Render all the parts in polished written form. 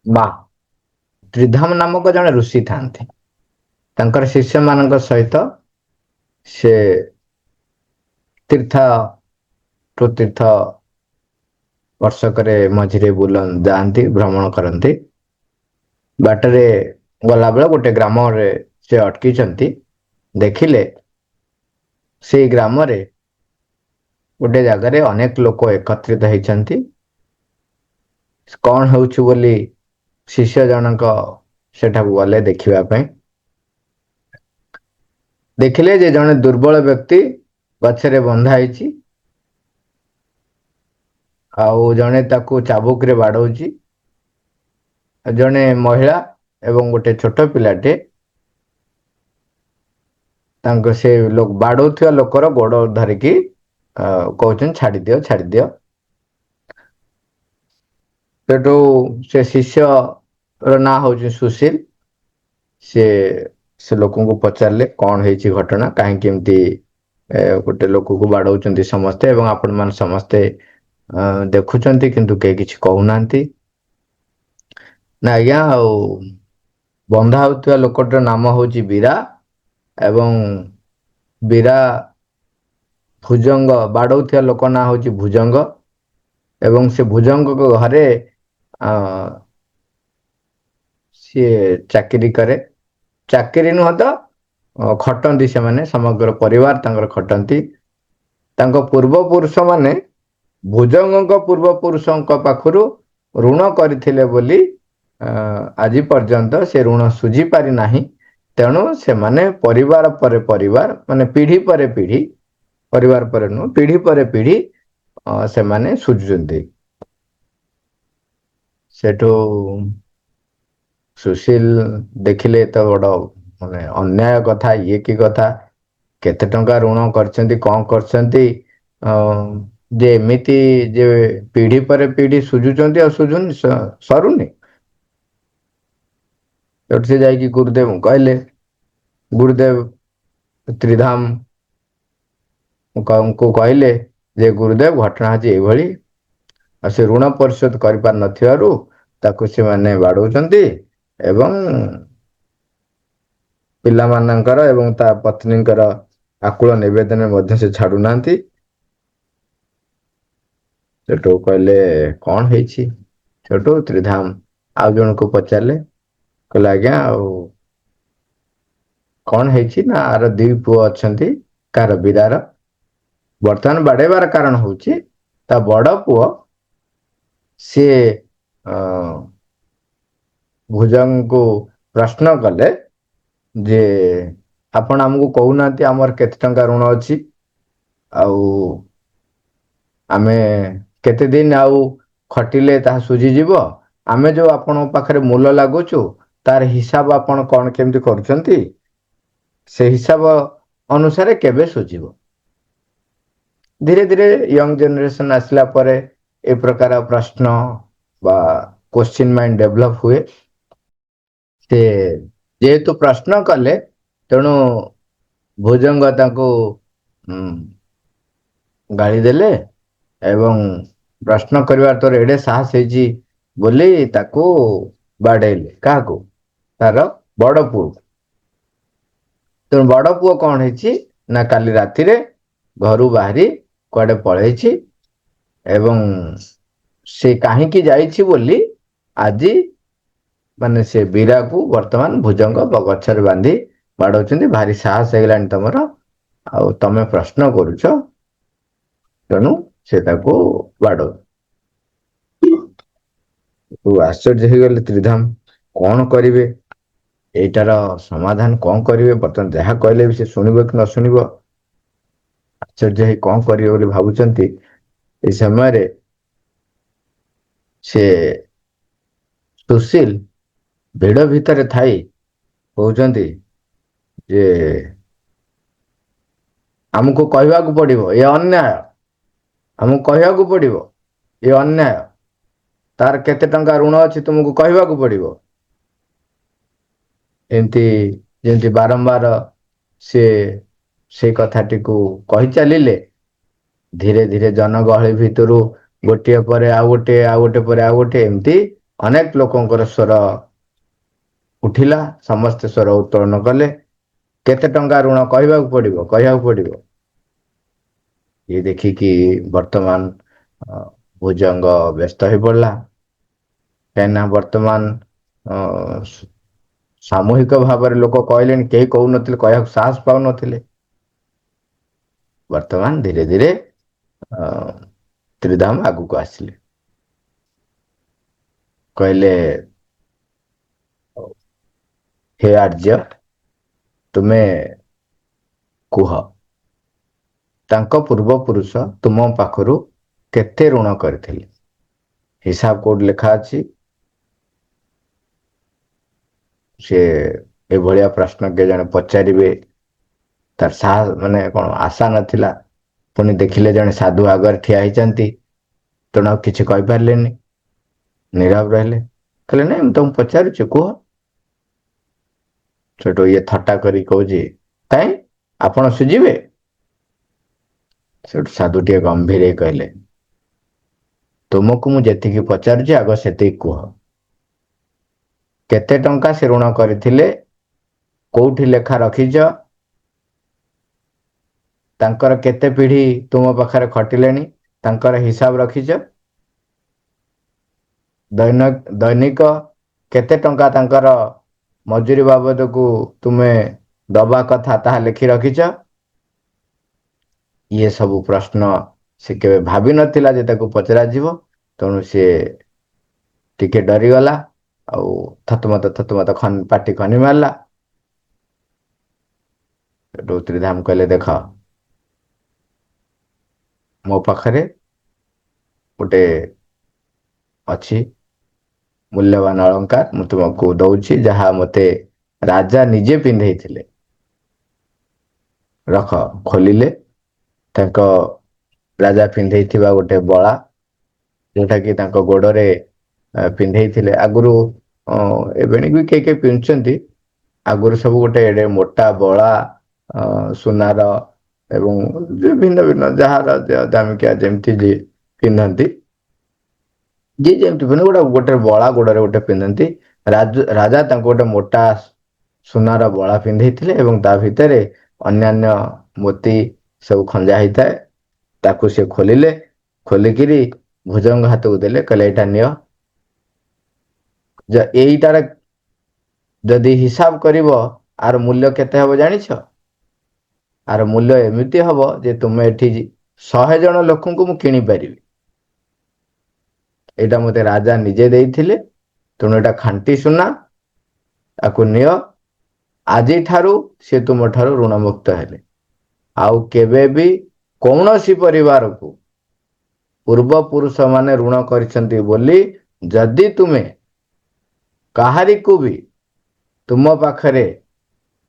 ମା ତ୍ରିଧାମ ନାମକ ଜଣେ ଋଷି ଥାନ୍ତି। ତାଙ୍କର ଶିଷ୍ୟ ମାନଙ୍କ ସହିତ ସେ ତୀର୍ଥ ତୀର୍ଥ ବର୍ଷକରେ ମଝିରେ ଯାଆନ୍ତି, ଭ୍ରମଣ କରନ୍ତି। ବାଟରେ ଗଲାବେଳେ ଗୋଟେ ଗ୍ରାମରେ ସେ ଅଟକିଛନ୍ତି। ଦେଖିଲେ ସେଇ ଗ୍ରାମରେ ଗୋଟେ ଜାଗାରେ ଅନେକ ଲୋକ ଏକତ୍ରିତ ହେଇଛନ୍ତି। କଣ ହଉଛି ବୋଲି ଶିଷ୍ୟ ଜଣଙ୍କ ସେଠାକୁ ଗଲେ ଦେଖିବା ପାଇଁ। ଦେଖିଲେ ଯେ ଜଣେ ଦୁର୍ବଳ ବ୍ୟକ୍ତି ଗଛରେ ବନ୍ଧା ହେଇଛି, ଆଉ ଜଣେ ତାକୁ ଚାବୁକରେ ବାଡଉଛି। ଜଣେ ମହିଳା ଏବଂ ଗୋଟେ ଛୋଟ ପିଲାଟେ ତାଙ୍କ ସେ ବାଡଉଥିବା ଲୋକର ଗୋଡ ଧରିକି କହୁଛନ୍ତି ଛାଡିଦିଅ ଛାଡିଦିଅ। ସେଠୁ ସେ ଶିଷ୍ୟର ନାଁ ହଉଛି ସୁଶୀଲ। ସେ ଲୋକଙ୍କୁ ପଚାରିଲେ କଣ ହେଇଛି ଘଟଣା, କାହିଁକି ଏମିତି ଗୋଟେ ଲୋକକୁ ବାଡଉଛନ୍ତି ସମସ୍ତେ ଏବଂ ଆପଣ ମାନେ ସମସ୍ତେ ଦେଖୁଛନ୍ତି କିନ୍ତୁ କେହି କିଛି କହୁନାହାନ୍ତି। ନା ଆଜ୍ଞା, ଆଉ ବନ୍ଧା ହଉଥିବା ଲୋକଟିର ନାମ ହଉଛି ବୀରା ଏବଂ ବୀରା ଭୁଜଙ୍ଗ ବାଡଉଥିବା ଲୋକ ନାଁ ହଉଛି ଭୁଜଙ୍ଗ ଏବଂ ସେ ଭୁଜଙ୍ଗଙ୍କ ଘରେ ସିଏ ଚାକିରି କରେ। ଚାକିରି ନୁହଁ ତ ଖଟନ୍ତି, ସେମାନେ ସମଗ୍ର ପରିବାର ତାଙ୍କର ଖଟନ୍ତି। ତାଙ୍କ ପୂର୍ବ ପୁରୁଷ ମାନେ ଭୁଜଙ୍ଗଙ୍କ ପୂର୍ବ ପୁରୁଷଙ୍କ ପାଖରୁ ଋଣ କରିଥିଲେ ବୋଲି ଆଜି ପର୍ଯ୍ୟନ୍ତ ସେ ଋଣ ସୁଝି ପାରିନାହିଁ। ତେଣୁ ସେମାନେ ପରିବାର ପରେ ପରିବାର, ମାନେ ପିଢି ପରେ ପିଢି, ପରିବାର ପରେ ନୁହଁ ପିଢି ପରେ ପିଢି ସେମାନେ ସୁଝୁଛନ୍ତି। ସେଠୁ ସୁଶୀଲ ଦେଖିଲେ ତ ବଡ ମାନେ ଅନ୍ୟାୟ କଥା, ଇଏ କି କଥା, କେତେ ଟଙ୍କା ଋଣ କରିଛନ୍ତି, କଣ କରିଛନ୍ତି, ଯେ ଏମିତି ଯେ ପିଢି ପରେ ପିଢି ସୁଝୁଛନ୍ତି ଆଉ ସୁଝୁନି ସରୁନି। ସେଠୁ ସେ ଯାଇକି ଗୁରୁଦେବଙ୍କୁ କହିଲେ। ଗୁରୁଦେବ ତ୍ରିଧାମ ଙ୍କୁ କହିଲେ ଯେ ଗୁରୁଦେବ ଘଟଣା ଅଛି ଏଇଭଳି, ଆଉ ସେ ଋଣ ପରିଶୋଧ କରିପାରୁ ନଥିବାରୁ ତାକୁ ସେମାନେ ବାଡଉଛନ୍ତି ଏବଂ ପିଲାମାନଙ୍କର ଏବଂ ତା ପତ୍ନୀଙ୍କର ଆକୁଳ ନିବେଦନରେ ମଧ୍ୟ ସେ ଛାଡୁନାହାନ୍ତି। ସେଠୁ କହିଲେ କଣ ହେଇଛି? ସେଠୁ ତ୍ରିଧାମ ଆଉ ଜଣକୁ ପଚାରିଲେ, କହିଲେ ଆଜ୍ଞା ଆଉ କଣ ହେଇଛି ନା ଆର ଦି ପୁଅ ଅଛନ୍ତି, କାର ବୀରାର। ବର୍ତ୍ତମାନ ବାଡେଇବାର କାରଣ ହଉଛି ତା ବଡ ପୁଅ ସିଏ ଭୁଜଙ୍ଗଙ୍କୁ ପ୍ରଶ୍ନ କଲେ ଯେ ଆପଣ ଆମକୁ କହୁନାହାନ୍ତି ଆମର କେତେ ଟଙ୍କା ଋଣ ଅଛି, ଆଉ ଆମେ କେତେ ଦିନ ଆଉ ଖଟିଲେ ତାହା ସୁଝିଯିବ, ଆମେ ଯୋଉ ଆପଣଙ୍କ ପାଖରେ ମୂଲ ଲାଗୁଛୁ ତାର ହିସାବ ଆପଣ କଣ କେମିତି କରୁଛନ୍ତି, ସେ ହିସାବ ଅନୁସାରେ କେବେ ସୁଝିବ। ଧୀରେ ଧୀରେ ୟଙ୍ଗ ଜେନେରେସନ ଆସିଲା ପରେ ଏ ପ୍ରକାର ପ୍ରଶ୍ନ ବା କୋଶ୍ଚିନ୍ ମାଇଣ୍ଡ ଡେଭଲପ ହୁଏ। ସେ ଯେହେତୁ ପ୍ରଶ୍ନ କଲେ ତେଣୁ ଭୁଜଙ୍ଗ ତାଙ୍କୁ ଗାଳି ଦେଲେ ଏବଂ ପ୍ରଶ୍ନ କରିବାର ତୋର ଏଡେ ସାହସ ହେଇଛି ବୋଲି ତାକୁ ବାଡେଇଲେ। କାହାକୁ? ତାର ବଡ ପୁଅ। ତେଣୁ ବଡ ପୁଅ କଣ ହେଇଛି ନା କାଲି ରାତିରେ ଘରୁ ବାହାରି କୁଆଡେ ପଳେଇଛି ଏବଂ ସେ କାହିଁକି ଯାଇଛି ବୋଲି ଆଜି ମାନେ ସେ ବୀରାକୁ ବର୍ତ୍ତମାନ ଭୁଜଙ୍ଗ ଗଛରେ ବାନ୍ଧି ବାଡଉଛନ୍ତି। ଭାରି ସାହସ ହେଇଗଲାଣି ତମର, ଆଉ ତମେ ପ୍ରଶ୍ନ କରୁଛ, ତେଣୁ ସେ ତାକୁ ବାଡଉ। ଆଶ୍ଚର୍ଯ୍ୟ ହେଇଗଲେ ତ୍ରିଧାମ, କଣ କରିବେ? ଏଇଟାର ସମାଧାନ କଣ କରିବେ? ବର୍ତ୍ତମାନ ଯାହା କହିଲେ ବି ସେ ଶୁଣିବ କି ନ ଶୁଣିବ। ଆଶ୍ଚର୍ଯ୍ୟ ହେଇ କଣ କରିବେ ବୋଲି ଭାବୁଛନ୍ତି, ଏଇ ସମୟରେ ସେ ସୁଶୀଲ ଭିଡ ଭିତରେ ଥାଇ କହୁଛନ୍ତି ଯେ ଆମକୁ କହିବାକୁ ପଡିବ ଏ ଅନ୍ୟାୟ, ଆମକୁ କହିବାକୁ ପଡିବ ଏ ଅନ୍ୟାୟ, ତାର କେତେ ଟଙ୍କା ଋଣ ଅଛି ତୁମକୁ କହିବାକୁ ପଡିବ। ଏମିତି ଯେମିତି ବାରମ୍ବାର ସିଏ ସେଇ କଥାଟିକୁ କହି ଚାଲିଲେ, ଧୀରେ ଧୀରେ ଜନଗହଳି ଭିତରୁ ଗୋଟିଏ ପରେ ଆଉ ଗୋଟିଏ, ଆଉ ଗୋଟେ ପରେ ଆଉ ଗୋଟେ, ଏମିତି ଅନେକ ଲୋକଙ୍କର ସ୍ୱର ଉଠିଲା, ସମସ୍ତେ ସ୍ୱର ଉତ୍ତୋଳନ କଲେ। କେତେ ଟଙ୍କା ଋଣ କହିବାକୁ ପଡ଼ିବ। ଇଏ ଦେଖିକି ବର୍ତ୍ତମାନ ଭୁଜଙ୍ଗ ବ୍ୟସ୍ତ ହେଇ ପଡ଼ିଲା। କାହିଁକିନା ବର୍ତ୍ତମାନ ସାମୂହିକ ଭାବରେ ଲୋକ କହିଲେଣି, କେହି କହୁନଥିଲେ, କହିବାକୁ ସାହସ ପାଉନଥିଲେ। ବର୍ତ୍ତମାନ ଧୀରେ ଧୀରେ ତ୍ରିଧାମ ଆଗକୁ ଆସିଲେ। କହିଲେ, ହେ ଆର୍ଯ୍ୟ, ତୁମେ କୁହ, ତାଙ୍କ ପୂର୍ବପୁରୁଷ ତୁମ ପାଖରୁ କେତେ ଋଣ କରିଥିଲେ? ହିସାବ କୋଉଠି ଲେଖା ଅଛି? ସେ ଏଭଳିଆ ପ୍ରଶ୍ନ କେ ଜଣେ ପଚାରିବେ, ତାର ସାହସ ମାନେ କଣ ଆଶା ନଥିଲା। ପୁଣି ଦେଖିଲେ ଜଣେ ସାଧୁ ଆଗରେ ଠିଆ ହେଇଛନ୍ତି, ତେଣୁ ଆଉ କିଛି କହିପାରିଲେନି, ନୀରବ ରହିଲେ। କହିଲେ, ନାଇଁ, ମୁଁ ତମକୁ ପଚାରୁଛି, କୁହ। ସେଠୁ ଇଏ ଥଟ୍ଟା କରି କହୁଛି, କାଇଁ ଆପଣ ସୁଝିବେ? ସେଠୁ ସାଧୁଟିଏ ଗମ୍ଭୀର ହେଇ କହିଲେ, ତୁମକୁ ମୁଁ ଯେତିକି ପଚାରୁଛି ଆଗ ସେତିକି କୁହ। କେତେ ଟଙ୍କା ସେ ଋଣ କରିଥିଲେ? କୋଉଠି ଲେଖା ରଖିଛ? ତାଙ୍କର କେତେ ପିଢ଼ି ତୁମ ପାଖରେ ଖଟିଲେଣି, ତାଙ୍କର ହିସାବ ରଖିଛ? ଦୈନିକ କେତେ ଟଙ୍କା ତାଙ୍କର ମଜୁରୀ ବାବଦକୁ ତୁମେ ଦବା କଥା, ତାହା ଲେଖି ରଖିଛ? ଇଏ ସବୁ ପ୍ରଶ୍ନ ସେ କେବେ ଭାବିନଥିଲା ଯେ ତାକୁ ପଚରାଯିବ। ତେଣୁ ସିଏ ଟିକେ ଡରିଗଲା, ଆଉ ଥତମତ ପାଟି ଖନି ମାରିଲା। ତ୍ରିଧାମ କହିଲେ, ଦେଖ, ମୋ ପାଖରେ ଗୋଟେ ଅଛି ମୂଲ୍ୟବାନ ଅଳଙ୍କାର, ମୁଁ ତୁମକୁ ଦଉଛି, ଯାହା ମତେ ରାଜା ନିଜେ ପିନ୍ଧେଇଥିଲେ। ରଖ। ଖୋଲିଲେ ତାଙ୍କ ରାଜା ପିନ୍ଧେଇଥିବା ଗୋଟେ ବଳା, ଯୋଉଟା କି ତାଙ୍କ ଗୋଡରେ ପିନ୍ଧେଇଥିଲେ। ଆଗରୁ ଏବେଣି ବି କେହି କେହି ପିନ୍ଧୁଛନ୍ତି। ଆଗରୁ ସବୁ ଗୋଟେ ଏଡେ ମୋଟା ବଳା, ସୁନାର ଏବଂ ଭିନ୍ନ ଭିନ୍ନ ଯାହାର ଦାମିକିଆ ଯେମିତି ପିନ୍ଧନ୍ତି, ଯିଏ ଯେମିତି ଗୋଟେ ବଳା ଗୋଡରେ ଗୋଟେ ପିନ୍ଧନ୍ତି। ରାଜା ତାଙ୍କୁ ଗୋଟେ ମୋଟା ସୁନାର ବଳା ପିନ୍ଧେଇଥିଲେ ଏବଂ ତା ଭିତରେ ଅନ୍ୟାନ୍ୟ ମୋତି ସବୁ ଖଞ୍ଜା ହେଇଥାଏ। ତାକୁ ସେ ଖୋଲିଲେ, ଖୋଲିକିରି ଭୁଜଙ୍ଗ ହାତକୁ ଦେଲେ, କହିଲେ, ଏଇଟା ନିଅ। ଏଇଟାର ଯଦି ହିସାବ କରିବ, ଆର ମୂଲ୍ୟ କେତେ ହବ ଜାଣିଛ? ଆର ମୂଲ୍ୟ ଏମିତି ହବ ଯେ ତୁମେ ଏଠି 100 ଜଣ ଲୋକଙ୍କୁ ମୁଁ କିଣିପାରିବି। ଏଇଟା ମତେ ରାଜା ନିଜେ ଦେଇଥିଲେ, ତେଣୁ ଏଇଟା ଖାଣ୍ଟି ସୁନା। ଆକୁ ନିଅ। ଆଜିଠାରୁ ସେ ତୁମ ଠାରୁ ଋଣମୁକ୍ତ ହେଲେ। ଆଉ କେବେ ବି କୌଣସି ପରିବାରକୁ ପୂର୍ବପୁରୁଷ ମାନେ ଋଣ କରିଛନ୍ତି ବୋଲି ଯଦି ତୁମେ କାହାରିକୁ ବି ତୁମ ପାଖରେ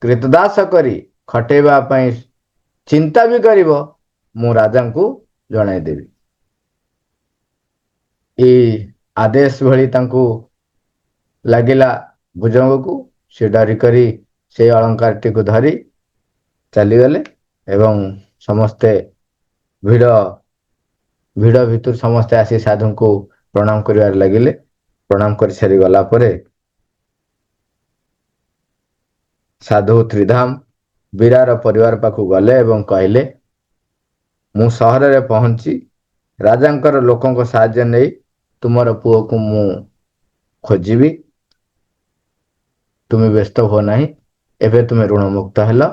କ୍ରୀତଦାସ କରି ଖଟେଇବା ପାଇଁ ଚିନ୍ତା ବି କରିବ, ମୁଁ ରାଜାଙ୍କୁ ଜଣାଇଦେବି। ଏଇ ଆଦେଶ ଭଳି ତାଙ୍କୁ ଲାଗିଲା ଭୁଜଙ୍ଗକୁ। ସେ ଡରି କରି ସେଇ ଅଳଙ୍କାରଟିକୁ ଧରି ଚାଲିଗଲେ ଏବଂ ସମସ୍ତେ ଭିଡ଼ ଭିତରୁ ସମସ୍ତେ ଆସି ସାଧୁଙ୍କୁ ପ୍ରଣାମ କରିବାରେ ଲାଗିଲେ। ପ୍ରଣାମ କରି ସାରି ଗଲା ପରେ ସାଧୁ ତ୍ରିଧାମ ବୀରାର ପରିବାର ପାଖକୁ ଗଲେ ଏବଂ କହିଲେ, ମୁଁ ସହରରେ ପହଞ୍ଚି ରାଜାଙ୍କର ଲୋକଙ୍କ ସାହାଯ୍ୟ ନେଇ ତୁମର ପୁଅକୁ ମୁଁ ଖୋଜିବି। ତୁମେ ବ୍ୟସ୍ତ ହୁଅ ନାହିଁ। ଏବେ ତୁମେ ଋଣମୁକ୍ତ ହେଲ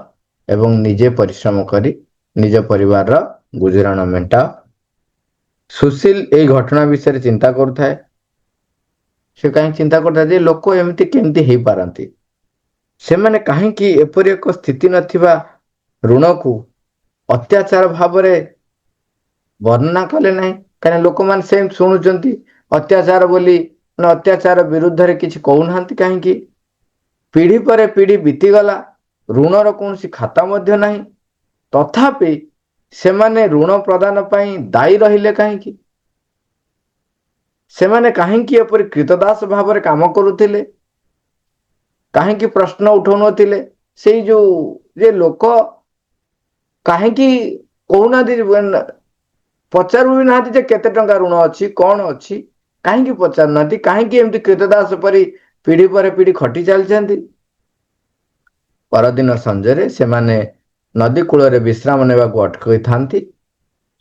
ଏବଂ ନିଜେ ପରିଶ୍ରମ କରି ନିଜ ପରିବାରର ଗୁଜୁରାଣ ମେଣ୍ଟାଅ। ସୁଶୀଲ ଏଇ ଘଟଣା ବିଷୟରେ ଚିନ୍ତା କରୁଥାଏ। ସେ କାହିଁକି ଚିନ୍ତା କରୁଥାଏ ଯେ ଲୋକ ଏମିତି କେମିତି ହେଇପାରନ୍ତି? ସେମାନେ କାହିଁକି ଏପରି ଏକ ସ୍ଥିତି ନଥିବା ଋଣକୁ ଅତ୍ୟାଚାର ଭାବରେ ବର୍ଣ୍ଣନା କଲେ ନାହିଁ? କାହିଁକିନା ଲୋକମାନେ ସେମିତି ଶୁଣୁଛନ୍ତି ଅତ୍ୟାଚାର ବୋଲି, ଅତ୍ୟାଚାର ବିରୁଦ୍ଧରେ କିଛି କହୁନାହାନ୍ତି କାହିଁକି? ପିଢ଼ି ପରେ ପିଢ଼ି ବିତିଗଲା, ଋଣର କୌଣସି ଖାତା ମଧ୍ୟ ନାହିଁ। ତଥାପି ସେମାନେ ଋଣ ପ୍ରଦାନ ପାଇଁ ଦାୟୀ ରହିଲେ କାହିଁକି? ସେମାନେ କାହିଁକି ଏପରି କ୍ରୀତଦାସ ଭାବରେ କାମ କରୁଥିଲେ? କାହିଁକି ପ୍ରଶ୍ନ ଉଠାଉନଥିଲେ? ସେଇ ଯୋଉ ଯେ ଲୋକ କାହିଁକି କହୁନାହାନ୍ତି, ପଚାରୁ ବି ନାହାନ୍ତି ଯେ କେତେ ଟଙ୍କା ଋଣ ଅଛି, କଣ ଅଛି? କାହିଁକି ପଚାରୁନାହାନ୍ତି? କାହିଁକି ଏମିତି କ୍ରୀତଦାସ ପରି ପିଢ଼ି ପରେ ପିଢ଼ି ଖଟି ଚାଲିଛନ୍ତି? ପରଦିନ ସଞ୍ଜରେ ସେମାନେ ନଦୀ କୂଳରେ ବିଶ୍ରାମ ନେବାକୁ ଅଟକାଇଥାନ୍ତି।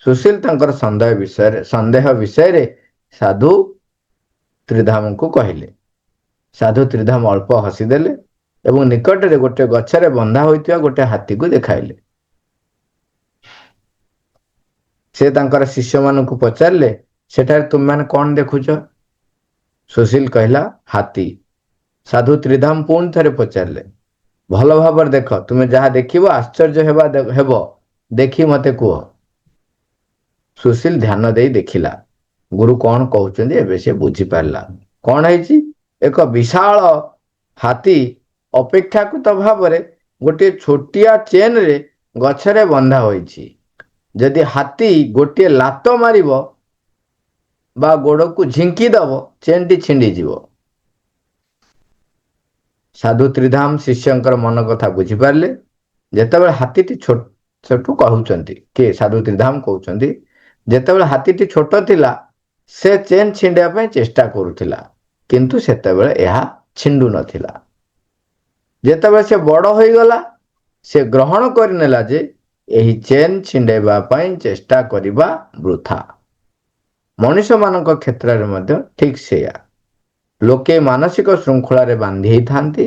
ସୁଶୀଲ ତାଙ୍କର ସନ୍ଦେହ ବିଷୟରେ ସାଧୁ ତ୍ରିଧାମଙ୍କୁ କହିଲେ। ସାଧୁ ତ୍ରିଧାମ ଅଳ୍ପ ହସିଦେଲେ ଏବଂ ନିକଟରେ ଗୋଟେ ଗଛରେ ବନ୍ଧା ହୋଇଥିବା ଗୋଟେ ହାତୀକୁ ଦେଖାଇଲେ। ସେ ତାଙ୍କର ଶିଷ୍ୟମାନଙ୍କୁ ପଚାରିଲେ, ସେଠାରେ ତୁମେମାନେ କଣ ଦେଖୁଛ? ସୁଶୀଲ କହିଲା, ହାତୀ। ସାଧୁ ତ୍ରିଧାମ ପୁଣି ଥରେ ପଚାରିଲେ, ଭଲ ଭାବରେ ଦେଖ, ତୁମେ ଯାହା ଦେଖିବ ଆଶ୍ଚର୍ଯ୍ୟ ହେବ, ଦେଖି ମତେ କୁହ। ସୁଶୀଲ ଧ୍ୟାନ ଦେଇ ଦେଖିଲା। ଗୁରୁ କଣ କହୁଛନ୍ତି ଏବେ ସେ ବୁଝିପାରିଲା। କଣ ହେଇଛି? ଏକ ବିଶାଳ ହାତୀ ଅପେକ୍ଷାକୃତ ଭାବରେ ଗୋଟିଏ ଛୋଟିଆ ଚେନରେ ଗଛରେ ବନ୍ଧା ହୋଇଛି। ଯଦି ହାତୀ ଗୋଟିଏ ଲାତ ମାରିବ ବା ଗୋଡକୁ ଝିଙ୍କି ଦବ, ଚେନଟି ଛିଣ୍ଡିଯିବ। ସାଧୁ ତ୍ରିଧାମ ଶିଷ୍ୟଙ୍କର ମନ କଥା ବୁଝିପାରିଲେ। ଯେତେବେଳେ ହାତୀଟି ଛୋଟ କହୁଛନ୍ତି, କିଏ? ସାଧୁ ତ୍ରିଧାମ କହୁଛନ୍ତି, ଯେତେବେଳେ ହାତୀଟି ଛୋଟ ଥିଲା ସେ ଚେନ୍ ଛିଣ୍ଡିବା ପାଇଁ ଚେଷ୍ଟା କରୁଥିଲା, କିନ୍ତୁ ସେତେବେଳେ ଏହା ଛିଣ୍ଡୁ ନଥିଲା। ଯେତେବେଳେ ସେ ବଡ଼ ହୋଇଗଲା ସେ ଗ୍ରହଣ କରିନେଲା ଯେ ଏହି ଚେନ୍ ଛିଣ୍ଡେଇବା ପାଇଁ ଚେଷ୍ଟା କରିବା ବୃଥା। ମଣିଷମାନଙ୍କ କ୍ଷେତ୍ରରେ ମଧ୍ୟ ଠିକ୍ ସେଇଆ। ଲୋକେ ମାନସିକ ଶୃଙ୍ଖଳାରେ ବାନ୍ଧି ହେଇଥାନ୍ତି।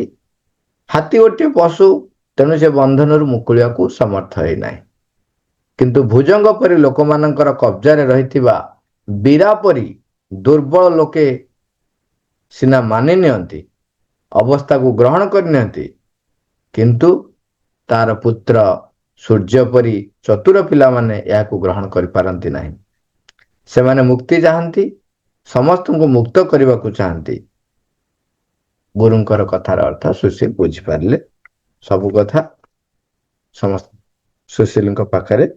ହାତୀ ଗୋଟିଏ ପଶୁ, ତେଣୁ ସେ ବନ୍ଧନରୁ ମୁକୁଳିବାକୁ ସମର୍ଥ ହୋଇନାହିଁ। କିନ୍ତୁ ଭୁଜଙ୍ଗ ପରି ଲୋକମାନଙ୍କର କବ୍ଜାରେ ରହିଥିବା ବୀରା ପରି ଦୁର୍ବଳ ଲୋକେ ସିନା ମାନି ନିଅନ୍ତି, ଅବସ୍ଥାକୁ ଗ୍ରହଣ କରିନିଅନ୍ତି, କିନ୍ତୁ ତାର ପୁତ୍ର ସୂର୍ଯ୍ୟ ପରି ଚତୁର ପିଲାମାନେ ଏହାକୁ ଗ୍ରହଣ କରିପାରନ୍ତି ନାହିଁ। ସେମାନେ ମୁକ୍ତି ଚାହାନ୍ତି, ସମସ୍ତଙ୍କୁ ମୁକ୍ତ କରିବାକୁ ଚାହାନ୍ତି। ଗୁରୁଙ୍କର କଥାର ଅର୍ଥ ସୁଶୀଲ ବୁଝିପାରିଲେ। ସବୁ କଥା ସୁଶୀଲଙ୍କ ପାଖରେ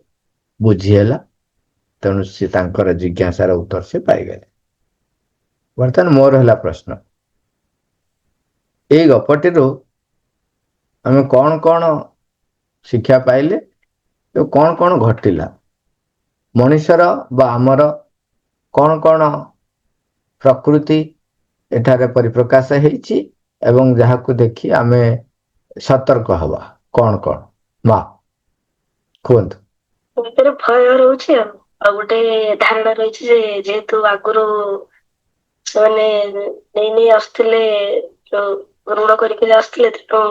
ବୁଝି ହେଲା, ତେଣୁ ସେ ତାଙ୍କର ଜିଜ୍ଞାସାର ଉତ୍ତର ସେ ପାଇଗଲେ। ବର୍ତ୍ତମାନ ମୋର ହେଲା ପ୍ରଶ୍ନ, ଏଇ ଗପଟିରୁ ଆମେ କଣ କଣ ଶିକ୍ଷା ପାଇଲେ ଏବଂ କଣ କଣ ଘଟିଲା? ମଣିଷର ବା ଆମର କଣ କଣ ପ୍ରକୃତି ଏଠାରେ ପରିପ୍ରକାଶ ହେଇଛି ଏବଂ ଯାହାକୁ ଦେଖି ଆମେ ସତର୍କ ହବା? କଣ କଣ ମା କୁହନ୍ତୁ। ଭିତରେ ଭୟ ରହୁଛି ଆଉ ଗୋଟେ ଧାରଣା ରହିଛି ଯେ ଯେହେତୁ ଆଗରୁ ସେମାନେ ନେଇ ନେଇ ଆସୁଥିଲେ, ଯୋଉ ଋଣ କରିକି ଆସୁଥିଲେ, ତେଣୁ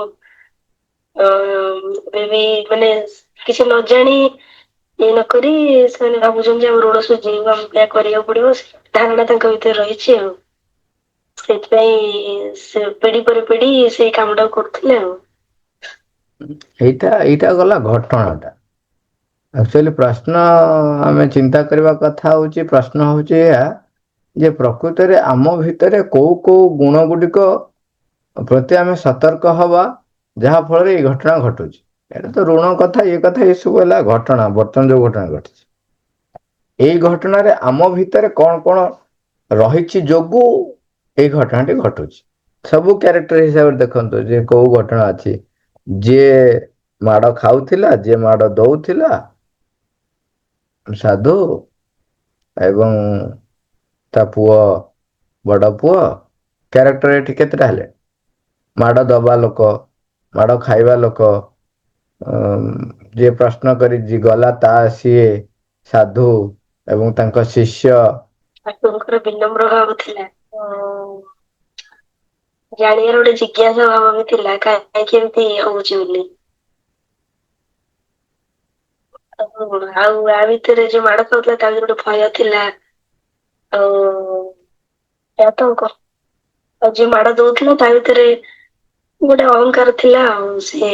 ଏବେ ବି ମାନେ କିଛି ନ ଜାଣି ଇଏ ନକରି ସେମାନେ ଭାବୁଛନ୍ତି ଯେ ଆମ ଋଣ ସୁଝିବାକୁ ଆମକୁ ଏହା କରିବାକୁ ପଡିବ। ଧାରଣା ତାଙ୍କ ଭିତରେ ରହିଛି ଆଉ ସେଥିପାଇଁ ସେ ପିଢି ପରେ ପିଢି ସେଇ କାମଟାକୁ କରୁଥିଲେ ଆଉ। ଏଇଟା ଗଲା ଘଟଣାଟା। ଆକ୍ଚୁଆଲି ପ୍ରଶ୍ନ ଆମେ ଚିନ୍ତା କରିବା କଥା ହଉଛି, ପ୍ରଶ୍ନ ହଉଛି ଏହା ଯେ ପ୍ରକୃତରେ ଆମ ଭିତରେ କୋଉ କୋଉ ଗୁଣ ଗୁଡ଼ିକ ପ୍ରତି ଆମେ ସତର୍କ ହବା, ଯାହା ଫଳରେ ଏଇ ଘଟଣା ଘଟୁଛି। ଏଇଟା ତ ଋଣ କଥା, ଇଏ କଥା, ଏ ସବୁ ହେଲା ଘଟଣା, ବର୍ତ୍ତମାନ ଯୋଉ ଘଟଣା ଘଟିଛି। ଏଇ ଘଟଣାରେ ଆମ ଭିତରେ କଣ କଣ ରହିଛି ଯୋଗୁ ଏଇ ଘଟଣାଟି ଘଟୁଛି। ସବୁ କ୍ୟାରେକ୍ଟର ହିସାବରେ ଦେଖନ୍ତୁ, ଯେ କୋଉ ଘଟଣା ଅଛି, ଯିଏ ମାଡ ଖାଉଥିଲା, ଯିଏ ମାଡ ଦଉଥିଲା, ସାଧୁ ଏବଂ ତା ପୁଅ, ବଡ ପୁଅ, କ୍ୟାରେକ୍ଟର ଏଠି କେତେଟା ହେଲେ? ମାଡ ଦବା ଲୋକ, ମାଡ ଖାଇବା ଲୋକ, ଯିଏ ପ୍ରଶ୍ନ କରି ଗଲା ତା ସିଏ ସାଧୁ ଏବଂ ତାଙ୍କ ଶିଷ୍ୟ। ଠାକୁରଙ୍କର ବିନମ୍ର ଭାବ ଥିଲା, ଜାଣିବାର ଗୋଟେ ଜିଜ୍ଞାସା ଭାବ ବି ଥିଲା, କାହିଁକି ଏମିତି ହଉଛି ବୋଲି। ଆଉ ଆ ଭିତରେ ଯୋଉ ମାଡ ଖାଉଥିଲା ତା ଭିତରେ ଗୋଟେ ଭୟ ଥିଲା। ଆଉ ଏହା ତ ଆଉ ଯିଏ ମାଡ ଦଉଥିଲା ତା ଭିତରେ ଗୋଟେ ଅହଙ୍କାର ଥିଲା ଆଉ ସେ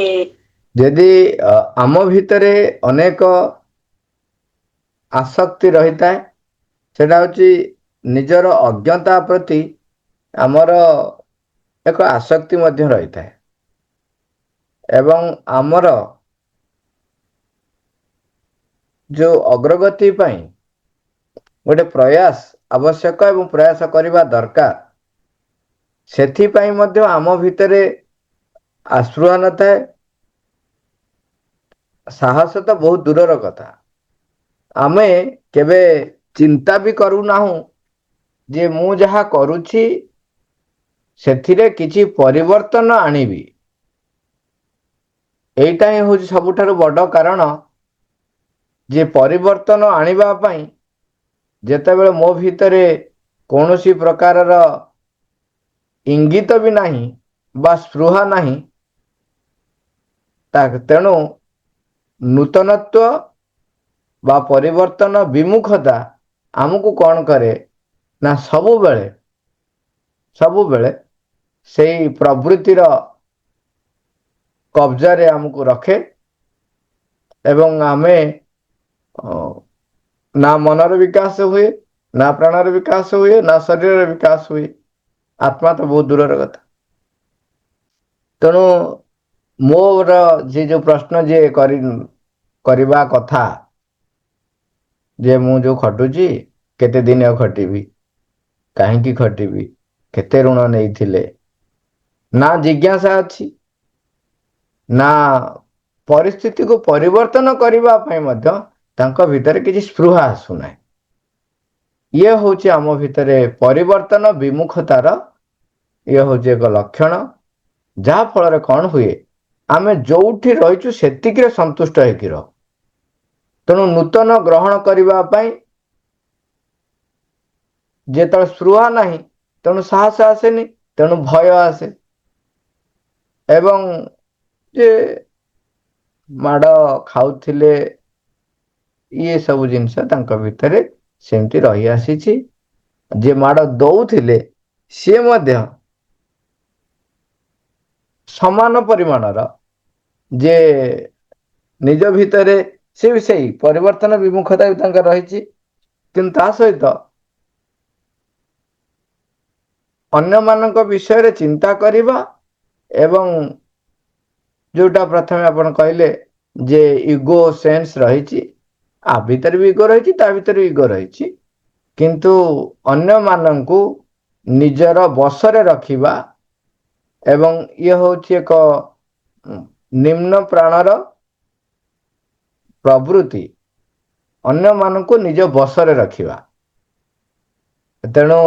ଯଦି ଆମ ଭିତରେ ଅନେକ ଆସକ୍ତି ରହିଥାଏ, ସେଟା ହଉଛି ନିଜର ଅଜ୍ଞତା ପ୍ରତି ଆମର ଏକ ଆସକ୍ତି ମଧ୍ୟ ରହିଥାଏ ଏବଂ ଆମର ଯୋଉ ଅଗ୍ରଗତି ପାଇଁ ଗୋଟେ ପ୍ରୟାସ ଆବଶ୍ୟକ ଏବଂ ପ୍ରୟାସ କରିବା ଦରକାର, ସେଥିପାଇଁ ମଧ୍ୟ ଆମ ଭିତରେ ଆସ୍ପୃହା ନଥାଏ। ସାହସ ତ ବହୁତ ଦୂରର କଥା, ଆମେ କେବେ ଚିନ୍ତା ବି କରୁନାହୁଁ ଯେ ମୁଁ ଯାହା କରୁଛି ସେଥିରେ କିଛି ପରିବର୍ତ୍ତନ ଆଣିବି। ଏଇଟା ହିଁ ହେଉଛି ସବୁଠାରୁ ବଡ଼ କାରଣ ଯେ ପରିବର୍ତ୍ତନ ଆଣିବା ପାଇଁ ଯେତେବେଳେ ମୋ ଭିତରେ କୌଣସି ପ୍ରକାରର ଇଙ୍ଗିତ ବି ନାହିଁ ବା ସ୍ପୃହା ନାହିଁ, ତେଣୁ ନୂତନତ୍ୱ ବା ପରିବର୍ତ୍ତନ ବିମୁଖତା ଆମକୁ କ'ଣ କରେ ନା ସବୁବେଳେ ସେଇ ପ୍ରବୃତ୍ତିର କବ୍ଜାରେ ଆମକୁ ରଖେ ଏବଂ ଆମେ ନା ମନର ବିକାଶ ହୁଏ, ନା ପ୍ରାଣର ବିକାଶ ହୁଏ, ନା ଶରୀରର ବିକାଶ ହୁଏ। ଆତ୍ମା ତ ବହୁତ ଦୂରର କଥା। ତେଣୁ ମୋର ଯୋଉ ପ୍ରଶ୍ନ କରିବା କଥା ଯେ ମୁଁ ଯୋଉ ଖଟୁଛି କେତେ ଦିନ ଆଉ ଖଟିବି, କାହିଁକି ଖଟିବି, କେତେ ଋଣ ନେଇଥିଲେ, ନା ଜିଜ୍ଞାସା ଅଛି, ନା ପରିସ୍ଥିତିକୁ ପରିବର୍ତ୍ତନ କରିବା ପାଇଁ ମଧ୍ୟ ତାଙ୍କ ଭିତରେ କିଛି ସ୍ପୃହା ଆସୁନାହିଁ। ଇଏ ହେଉଛି ଆମ ଭିତରେ ପରିବର୍ତ୍ତନ ବିମୁଖତାର ଇଏ ହେଉଛି ଏକ ଲକ୍ଷଣ। ଯାହା ଫଳରେ କ'ଣ ହୁଏ, ଆମେ ଯୋଉଠି ରହିଛୁ ସେତିକିରେ ସନ୍ତୁଷ୍ଟ ହେଇକି ରହୁ। ତେଣୁ ନୂତନ ଗ୍ରହଣ କରିବା ପାଇଁ ଯେତେବେଳେ ସ୍ପୃହା ନାହିଁ, ତେଣୁ ସାହସ ଆସେନି, ତେଣୁ ଭୟ ଆସେ। ଏବଂ ଯେ ମାଡ଼ ଖାଉଥିଲେ, ଇଏ ସବୁ ଜିନିଷ ତାଙ୍କ ଭିତରେ ସେମିତି ରହି ଆସିଛି। ଯେ ମାଡ଼ ଦଉଥିଲେ ସିଏ ମଧ୍ୟ ସମାନ ପରିମାଣର ଯେ ନିଜ ଭିତରେ ସେ ବି ସେଇ ପରିବର୍ତ୍ତନ ବିମୁଖତା ବି ତାଙ୍କର ରହିଛି, କିନ୍ତୁ ତା ସହିତ ଅନ୍ୟମାନଙ୍କ ବିଷୟରେ ଚିନ୍ତା କରିବା ଏବଂ ଯୋଉଟା ପ୍ରଥମେ ଆପଣ କହିଲେ ଯେ ଇଗୋ ସେନ୍ସ ରହିଛି, ଆ ଭିତରେ ବି ଇଗୋ ରହିଛି, ତା ଭିତରେ ବି ଇଗୋ ରହିଛି, କିନ୍ତୁ ଅନ୍ୟମାନଙ୍କୁ ନିଜର ବଶରେ ରଖିବା ଏବଂ ଇଏ ହେଉଛି ଏକ ନିମ୍ନ ପ୍ରାଣର ପ୍ରବୃତ୍ତି, ଅନ୍ୟମାନଙ୍କୁ ନିଜ ବଶରେ ରଖିବା। ତେଣୁ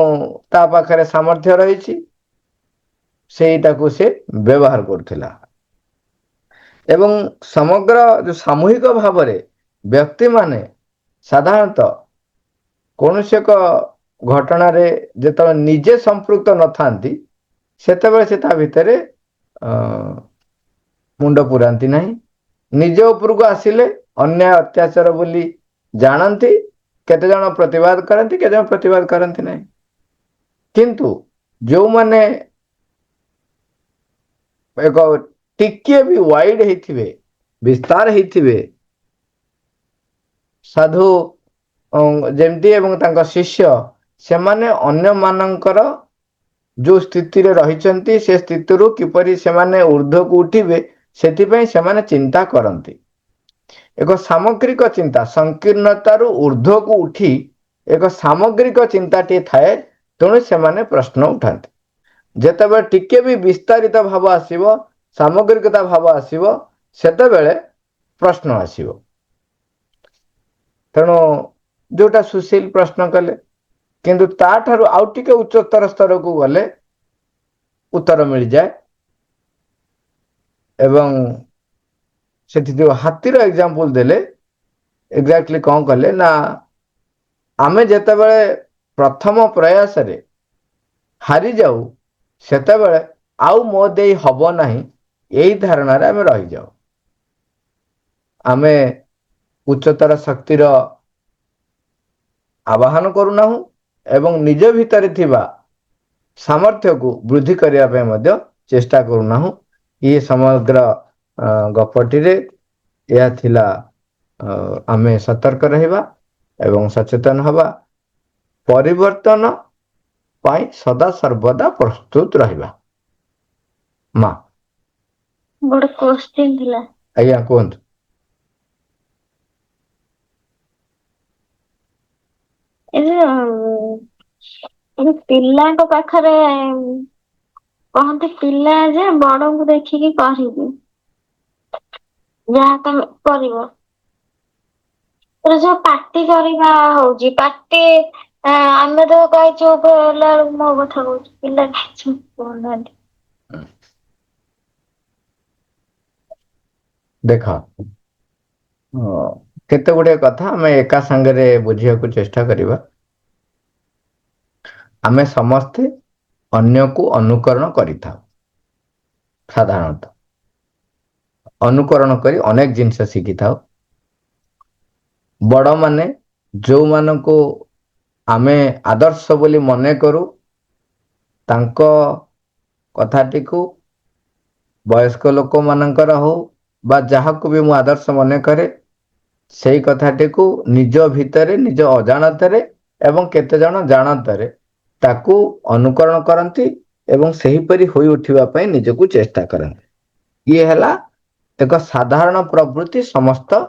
ତା ପାଖରେ ସାମର୍ଥ୍ୟ ରହିଛି, ସେଇଟାକୁ ସେ ବ୍ୟବହାର କରୁଥିଲା। ଏବଂ ସମଗ୍ର ଯୋଉ ସାମୂହିକ ଭାବରେ ବ୍ୟକ୍ତିମାନେ ସାଧାରଣତଃ କୌଣସି ଏକ ଘଟଣାରେ ଯେତେବେଳେ ନିଜେ ସମ୍ପୃକ୍ତ ନଥାନ୍ତି, ସେତେବେଳେ ସେ ତା ଭିତରେ ମୁଣ୍ଡ ପୁରାନ୍ତି ନାହିଁ। ନିଜ ଉପରକୁ ଆସିଲେ ଅନ୍ୟାୟ ଅତ୍ୟାଚାର ବୋଲି ଜାଣନ୍ତି, କେତେଜଣ ପ୍ରତିବାଦ କରନ୍ତି, କେତେଜଣ ପ୍ରତିବାଦ କରନ୍ତି ନାହିଁ। କିନ୍ତୁ ଯୋଉମାନେ ଏକ ଟିକିଏ ବି ୱାଇଡ୍ ହେଇଥିବେ, ବିସ୍ତାର ହେଇଥିବେ, ସାଧୁ ଯେମିତି ଏବଂ ତାଙ୍କ ଶିଷ୍ୟ, ସେମାନେ ଅନ୍ୟମାନଙ୍କର ଯୋଉ ସ୍ଥିତିରେ ରହିଛନ୍ତି ସେ ସ୍ଥିତିରୁ କିପରି ସେମାନେ ଊର୍ଦ୍ଧ୍ୱକୁ ଉଠିବେ, ସେଥିପାଇଁ ସେମାନେ ଚିନ୍ତା କରନ୍ତି। ଏକ ସାମଗ୍ରିକ ଚିନ୍ତା, ସଂକୀର୍ଣ୍ଣତାରୁ ଊର୍ଦ୍ଧ୍ୱକୁ ଉଠି ଏକ ସାମଗ୍ରିକ ଚିନ୍ତାଟିଏ ଥାଏ, ତେଣୁ ସେମାନେ ପ୍ରଶ୍ନ ଉଠାନ୍ତି। ଯେତେବେଳେ ଟିକେ ବି ବିସ୍ତାରିତ ଭାବ ଆସିବ, ସାମଗ୍ରିକତା ଭାବ ଆସିବ, ସେତେବେଳେ ପ୍ରଶ୍ନ ଆସିବ। ତେଣୁ ଯୋଉଟା ସୁଶୀଲ ପ୍ରଶ୍ନ କଲେ, କିନ୍ତୁ ତାଠାରୁ ଆଉ ଟିକେ ଉଚ୍ଚତର ସ୍ତରକୁ ଗଲେ ଉତ୍ତର ମିଳିଯାଏ। ଏବଂ ସେଠି ଯୋଉ ହାତୀର ଏକ୍ଜାମ୍ପଲ ଦେଲେ, ଏକ୍ଜାକ୍ଟଲି କ'ଣ କଲେ ନା, ଆମେ ଯେତେବେଳେ ପ୍ରଥମ ପ୍ରୟାସରେ ହାରିଯାଉ, ସେତେବେଳେ ଆଉ ମୋ ଦେଇ ହବ ନାହିଁ, ଏଇ ଧାରଣାରେ ଆମେ ରହିଯାଉ। ଆମେ ଉଚ୍ଚତର ଶକ୍ତିର ଆବାହନ କରୁନାହୁଁ ଏବଂ ନିଜ ଭିତରେ ଥିବା ସାମର୍ଥ୍ୟକୁ ବୃଦ୍ଧି କରିବା ପାଇଁ ମଧ୍ୟ ଚେଷ୍ଟା କରୁନାହୁଁ। ଇଏ ସମଗ୍ର ଗପଟିରେ ଏହା ଥିଲା। ଆମେ ସତର୍କ ରହିବା ଏବଂ ସଚେତନ ହେବା, ପରିବର୍ତ୍ତନ ପାଇଁ ସଦା ସର୍ବଦା ପ୍ରସ୍ତୁତ ରହିବା। ମା ଗୋଟେ କୋଶ୍ଚିନ୍ ଥିଲା। ଆଜ୍ଞା କୁହନ୍ତୁ। ଏ ଯୋଉ ପିଲାଙ୍କ ପାଖରେ କହନ୍ତି, ପିଲା ଯେ ବଡଙ୍କୁ ଦେଖିକି କହିବି ଯାହା ତମେ କରିବ। ଯୋଉ ପାଟି କରିବା ହଉଛି, ପାଟି ଆମେ ତ କାହିଁ ଚୁପ୍ ହେଲା ବେଳକୁ ମୋ କଥା କହୁଛୁ, ପିଲା କାହିଁ ଚୁପ୍ କରୁନାହାନ୍ତି। ଦେଖ, କେତେ ଗୁଡିଏ କଥା ଆମେ ଏକା ସାଙ୍ଗରେ ବୁଝିବାକୁ ଚେଷ୍ଟା କରିବା। ଆମେ ସମସ୍ତେ ଅନ୍ୟକୁ ଅନୁକରଣ କରିଥାଉ। ସାଧାରଣତଃ ଅନୁକରଣ କରି ଅନେକ ଜିନିଷ ଶିଖିଥାଉ। ବଡ଼ମାନେ ଯେଉଁମାନଙ୍କୁ ଆମେ ଆଦର୍ଶ ବୋଲି ମନେ କରୁ, ତାଙ୍କ କଥାଟିକୁ ବୟସ୍କ ଲୋକମାନଙ୍କର ହଉ ବା ଯାହାକୁ ବି ମୁଁ ଆଦର୍ଶ ମନେ କରେ, ସେଇ କଥାଟିକୁ ନିଜ ଭିତରେ ନିଜ ଅଜାଣତରେ ଏବଂ କେତେଜଣ ଜାଣତରେ ତାକୁ ଅନୁକରଣ କରନ୍ତି ଏବଂ ସେହିପରି ହୋଇ ଉଠିବା ପାଇଁ ନିଜକୁ ଚେଷ୍ଟା କରନ୍ତି। ଇଏ ହେଲା ଏକ ସାଧାରଣ ପ୍ରବୃତ୍ତି ସମସ୍ତ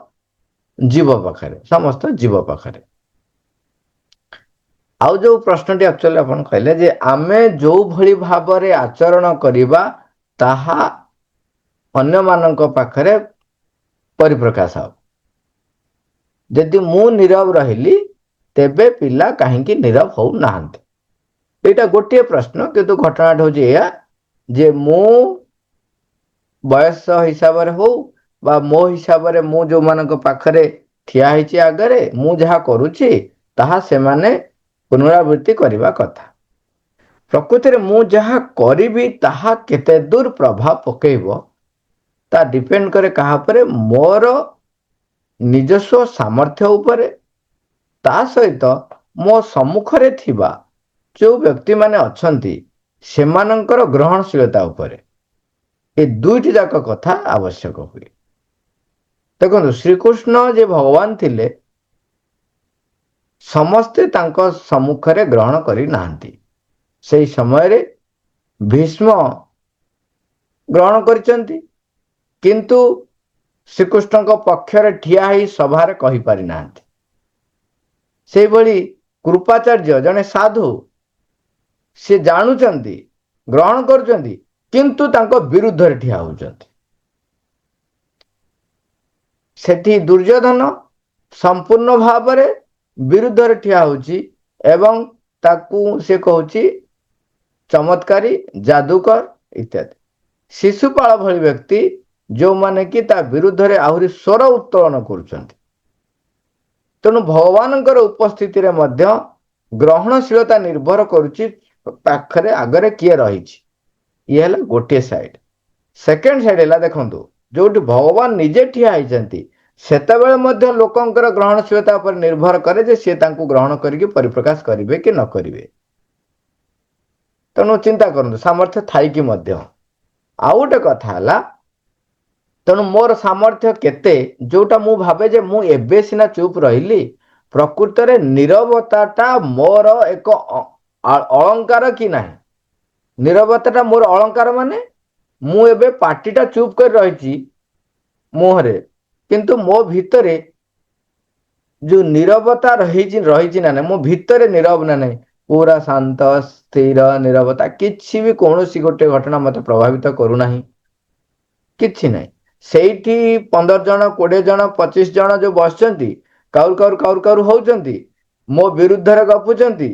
ଜୀବ ପାଖରେ। ଆଉ ଯୋଉ ପ୍ରଶ୍ନଟି ଆକ୍ଚୁଆଲି ଆପଣ କହିଲେ ଯେ ଆମେ ଯୋଉ ଭଳି ଭାବରେ ଆଚରଣ କରିବା ତାହା ଅନ୍ୟମାନଙ୍କ ପାଖରେ ପରିପ୍ରକାଶ ହେବ। ଯଦି ମୁଁ ନୀରବ ରହିଲି ତେବେ ପିଲା କାହିଁକି ନୀରବ ହଉନାହାନ୍ତି? ଏଇଟା ଗୋଟିଏ ପ୍ରଶ୍ନ, କିନ୍ତୁ ଘଟଣାଟା ହଉଛି ଏଇଆ ଯେ ମୁଁ ବୟସ ହିସାବରେ ହଉ ବା ମୋ ହିସାବରେ ମୁଁ ଯୋଉମାନଙ୍କ ପାଖରେ ଠିଆ ହେଇଛି ଆଗରେ, ମୁଁ ଯାହା କରୁଛି ତାହା ସେମାନେ ପୁନରାବୃତ୍ତି କରିବା କଥା। ପ୍ରକୃତିରେ ମୁଁ ଯାହା କରିବି ତାହା କେତେ ଦୂର ପ୍ରଭାବ ପକେଇବ ତା ଡିପେଣ୍ଡ କରେ କାହା ଉପରେ? ମୋର ନିଜସ୍ୱ ସାମର୍ଥ୍ୟ ଉପରେ, ତା ସହିତ ମୋ ସମ୍ମୁଖରେ ଥିବା ଯୋଉ ବ୍ୟକ୍ତିମାନେ ଅଛନ୍ତି ସେମାନଙ୍କର ଗ୍ରହଣଶୀଳତା ଉପରେ। ଏ ଦୁଇଟି ଯାକ କଥା ଆବଶ୍ୟକ ହୁଏ। ଦେଖନ୍ତୁ, ଶ୍ରୀକୃଷ୍ଣ ଯେ ଭଗବାନ ଥିଲେ ସମସ୍ତେ ତାଙ୍କ ସମ୍ମୁଖରେ ଗ୍ରହଣ କରିନାହାନ୍ତି। ସେହି ସମୟରେ ଭୀଷ୍ମ ଗ୍ରହଣ କରିଛନ୍ତି, କିନ୍ତୁ ଶ୍ରୀକୃଷ୍ଣଙ୍କ ପକ୍ଷରେ ଠିଆ ହେଇ ସଭାରେ କହିପାରିନାହାନ୍ତି। ସେଇଭଳି କୃପାଚାର୍ଯ୍ୟ ଜଣେ ସାଧୁ, ସେ ଜାଣୁଛନ୍ତି, ଗ୍ରହଣ କରୁଛନ୍ତି, କିନ୍ତୁ ତାଙ୍କ ବିରୁଦ୍ଧରେ ଠିଆ ହଉଛନ୍ତି। ସେଠି ଦୁର୍ଯ୍ୟୋଧନ ସମ୍ପୂର୍ଣ୍ଣ ଭାବରେ ବିରୁଦ୍ଧରେ ଠିଆ ହଉଛି ଏବଂ ତାକୁ ସେ କହୁଛି ଚମତ୍କାରୀ, ଯାଦୁକର ଇତ୍ୟାଦି। ଶିଶୁପାଳ ଭଳି ବ୍ୟକ୍ତି ଯୋଉମାନେ କି ତା ବିରୁଦ୍ଧରେ ଆହୁରି ସ୍ୱର ଉତ୍ତୋଳନ କରୁଛନ୍ତି। ତେଣୁ ଭଗବାନଙ୍କର ଉପସ୍ଥିତିରେ ମଧ୍ୟ ଗ୍ରହଣଶୀଳତା ନିର୍ଭର କରୁଛି ପାଖରେ ଆଗରେ କିଏ ରହିଛି। ଇଏ ହେଲା ଗୋଟିଏ ସାଇଡ। ସେକେଣ୍ଡ ସାଇଡ ହେଲା, ଦେଖନ୍ତୁ, ଯୋଉଠି ଭଗବାନ ନିଜେ ଠିଆ ହେଇଛନ୍ତି ସେତେବେଳେ ମଧ୍ୟ ଲୋକଙ୍କର ଗ୍ରହଣଶୀଳତା ଉପରେ ନିର୍ଭର କରେ ଯେ ସିଏ ତାଙ୍କୁ ଗ୍ରହଣ କରିକି ପରିପ୍ରକାଶ କରିବେ କି ନ କରିବେ। ତେଣୁ ଚିନ୍ତା କରନ୍ତୁ, ସାମର୍ଥ୍ୟ ଥାଇକି ମଧ୍ୟ। ଆଉ ଗୋଟେ କଥା ହେଲା, ତେଣୁ ମୋର ସାମର୍ଥ୍ୟ କେତେ ଯୋଉଟା ମୁଁ ଭାବେ ଯେ ମୁଁ ଏବେ ସିନା ଚୁପ ରହିଲି, ପ୍ରକୃତରେ ନୀରବତାଟା ମୋର ଏକ ଅଳଙ୍କାର କି ନାହିଁ? ନୀରବତାଟା ମୋର ଅଳଙ୍କାର ମାନେ ମୁଁ ଏବେ ପାଟିଟା ଚୁପ କରି ରହିଛି ମୁହଁରେ, କିନ୍ତୁ ମୋ ଭିତରେ ଯୋଉ ନୀରବତା ରହିଛି ନା ନାହିଁ, ମୋ ଭିତରେ ନୀରବ ନା ନାହିଁ, ପୁରା ଶାନ୍ତ ସ୍ଥିର ନୀରବତା। କିଛି ବି କୌଣସି ଗୋଟେ ଘଟଣା ମତେ ପ୍ରଭାବିତ କରୁନାହିଁ, କିଛି ନାହିଁ। ସେଇଠି 15 ଜଣ, 20 ଜଣ, 25 ଜଣ ଯୋଉ ବସିଛନ୍ତି, କାଉର କାଉର କାଉର କାଉର ହଉଛନ୍ତି, ମୋ ବିରୁଦ୍ଧରେ ଗପୁଛନ୍ତି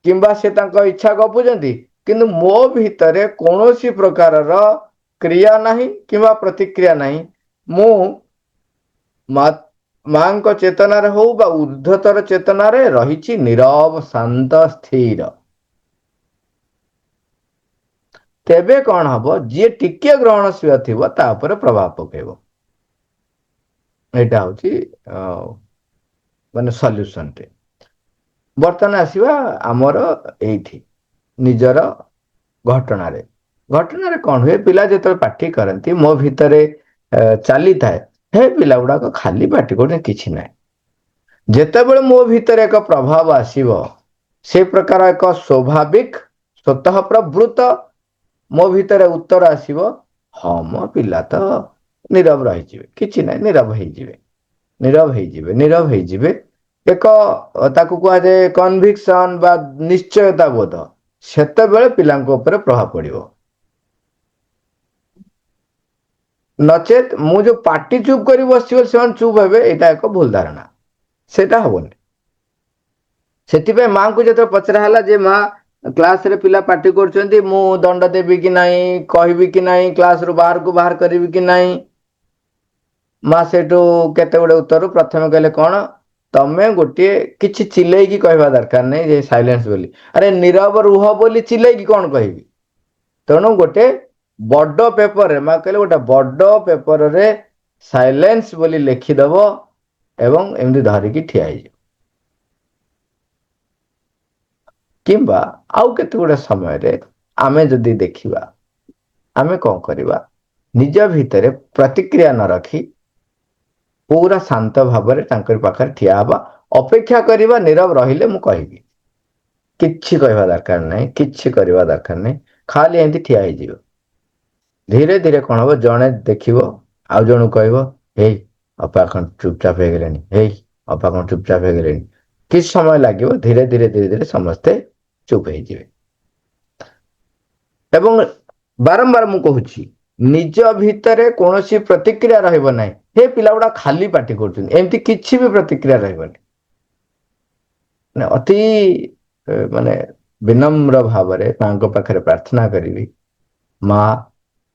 କିମ୍ବା ସେ ତାଙ୍କ ଇଚ୍ଛା ଗପୁଛନ୍ତି, କିନ୍ତୁ ମୋ ଭିତରେ କୌଣସି ପ୍ରକାରର କ୍ରିୟା ନାହିଁ କିମ୍ବା ପ୍ରତିକ୍ରିୟା ନାହିଁ। ମୁଁ ମାଙ୍କ ଚେତନାରେ ହଉ ବା ଉର୍ଦ୍ଧ୍ୱତର ଚେତନାରେ ରହିଛି ନୀରବ, ଶାନ୍ତ, ସ୍ଥିର। ତେବେ କଣ ହବ? ଯିଏ ଟିକେ ଗ୍ରହଣଶୀଳ ଥିବ ତା ଉପରେ ପ୍ରଭାବ ପକେଇବ। ଏଇଟା ହଉଛି ମାନେ ସଲ୍ୟୁସନଟେ। ବର୍ତ୍ତମାନ ଆସିବା ଆମର ଏଇଠି ନିଜର ଘଟଣାରେ। କଣ ହୁଏ? ପିଲା ଯେତେବେଳେ ପାଟି କରନ୍ତି, ମୋ ଭିତରେ ଚାଲିଥାଏ, ହେ ପିଲା ଗୁଡାକ ଖାଲି ପାଟି କରୁଛନ୍ତି, କିଛି ନାହିଁ। ଯେତେବେଳେ ମୋ ଭିତରେ ଏକ ପ୍ରଭାବ ଆସିବ, ସେ ପ୍ରକାର ଏକ ସ୍ୱାଭାବିକ ସ୍ୱତଃ ପ୍ରବୃତ୍ତ ମୋ ଭିତରେ ଉତ୍ତର ଆସିବ, ହଁ ମୋ ପିଲା ତ ନୀରବ ରହିଯିବେ, କିଛି ନାହିଁ, ନୀରବ ହେଇଯିବେ, ନୀରବ ହେଇଯିବେ, ନୀରବ ହେଇଯିବେ। ଏକ ତାକୁ କୁହାଯାଏ କନଭିକ୍ସନ ବା ନିଶ୍ଚୟତା ବୋଧ। ସେତେବେଳେ ପିଲାଙ୍କ ଉପରେ ପ୍ରଭାବ ପଡିବ। ନଚେତ ମୁଁ ଯୋଉ ପାଟି ଚୁପ କରି ବସିଛି ବୋଲି ସେମାନେ ଚୁପ ହେବେ, ଏଇଟା ଏକ ଭୁଲ ଧାରଣା। ସେଇଟା ହବନି। ସେଥିପାଇଁ ମାଙ୍କୁ ଯେତେବେଳେ ପଚରା ହେଲା ଯେ ମା କ୍ଲାସରେ ପିଲା ପାଟି କରୁଛନ୍ତି, ମୁଁ ଦଣ୍ଡ ଦେବି କି ନାହିଁ, କହିବି କି ନାହିଁ, କ୍ଲାସରୁ ବାହାରକୁ ବାହାର କରିବି କି ନାହିଁ, ମା ସେଇଠୁ କେତେ ଗୁଡେ ଉତ୍ତର ପ୍ରଥମେ କହିଲେ କଣ, ତମେ ଗୋଟିଏ କିଛି ଚିଲେଇକି କହିବା ଦରକାର ନାହିଁ ଯେ ସାଇଲେନ୍ସ ବୋଲି, ଆରେ ନୀରବ ରୁହ ବୋଲି ଚିଲେଇକି କଣ କହିବି, ତେଣୁ ଗୋଟେ ବଡ ପେପରରେ, ମା କହିଲେ ଗୋଟେ ବଡ ପେପରରେ ସାଇଲେନ୍ସ ବୋଲି ଲେଖିଦବ ଏବଂ ଏମିତି ଧରିକି ଠିଆ ହେଇଯିବ। କିମ୍ବା ଆଉ କେତେ ଗୁଡେ ସମୟରେ ଆମେ ଯଦି ଦେଖିବା, ଆମେ କଣ କରିବା, ନିଜ ଭିତରେ ପ୍ରତିକ୍ରିୟା ନ ରଖି ପୁରା ଶାନ୍ତ ଭାବରେ ତାଙ୍କରି ପାଖରେ ଠିଆ ହବା, ଅପେକ୍ଷା କରିବା ନୀରବ ରହିଲେ ମୁଁ କହିବି, କିଛି କହିବା ଦରକାର ନାହିଁ, କିଛି କରିବା ଦରକାର ନାହିଁ, ଖାଲି ଏମିତି ଠିଆ ହେଇଯିବ। ଧୀରେ ଧୀରେ କଣ ହବ, ଜଣେ ଦେଖିବ ଆଉ ଜଣକୁ କହିବ, ହେଇ ଅପା କଣ ଚୁପଚାପ ହେଇଗଲେଣି, ହେଇ ଅପା କଣ ଚୁପଚାପ ହେଇଗଲେଣି, କିଛି ସମୟ ଲାଗିବ, ଧୀରେ ଧୀରେ ଧୀରେ ଧୀରେ ସମସ୍ତେ ଚୁପ ହେଇଯିବେ। ଏବଂ ବାରମ୍ବାର ମୁଁ କହୁଛି, ନିଜ ଭିତରେ କୌଣସି ପ୍ରତିକ୍ରିୟା ରହିବ ନାହିଁ, ହେ ପିଲା ଗୁଡା ଖାଲି ପାଟି କରୁଛନ୍ତି, ଏମିତି କିଛି ବି ପ୍ରତିକ୍ରିୟା ରହିବନି। ମାନେ ଅତି ମାନେ ବିନମ୍ର ଭାବରେ ମାଙ୍କ ପାଖରେ ପ୍ରାର୍ଥନା କରିବି, ମା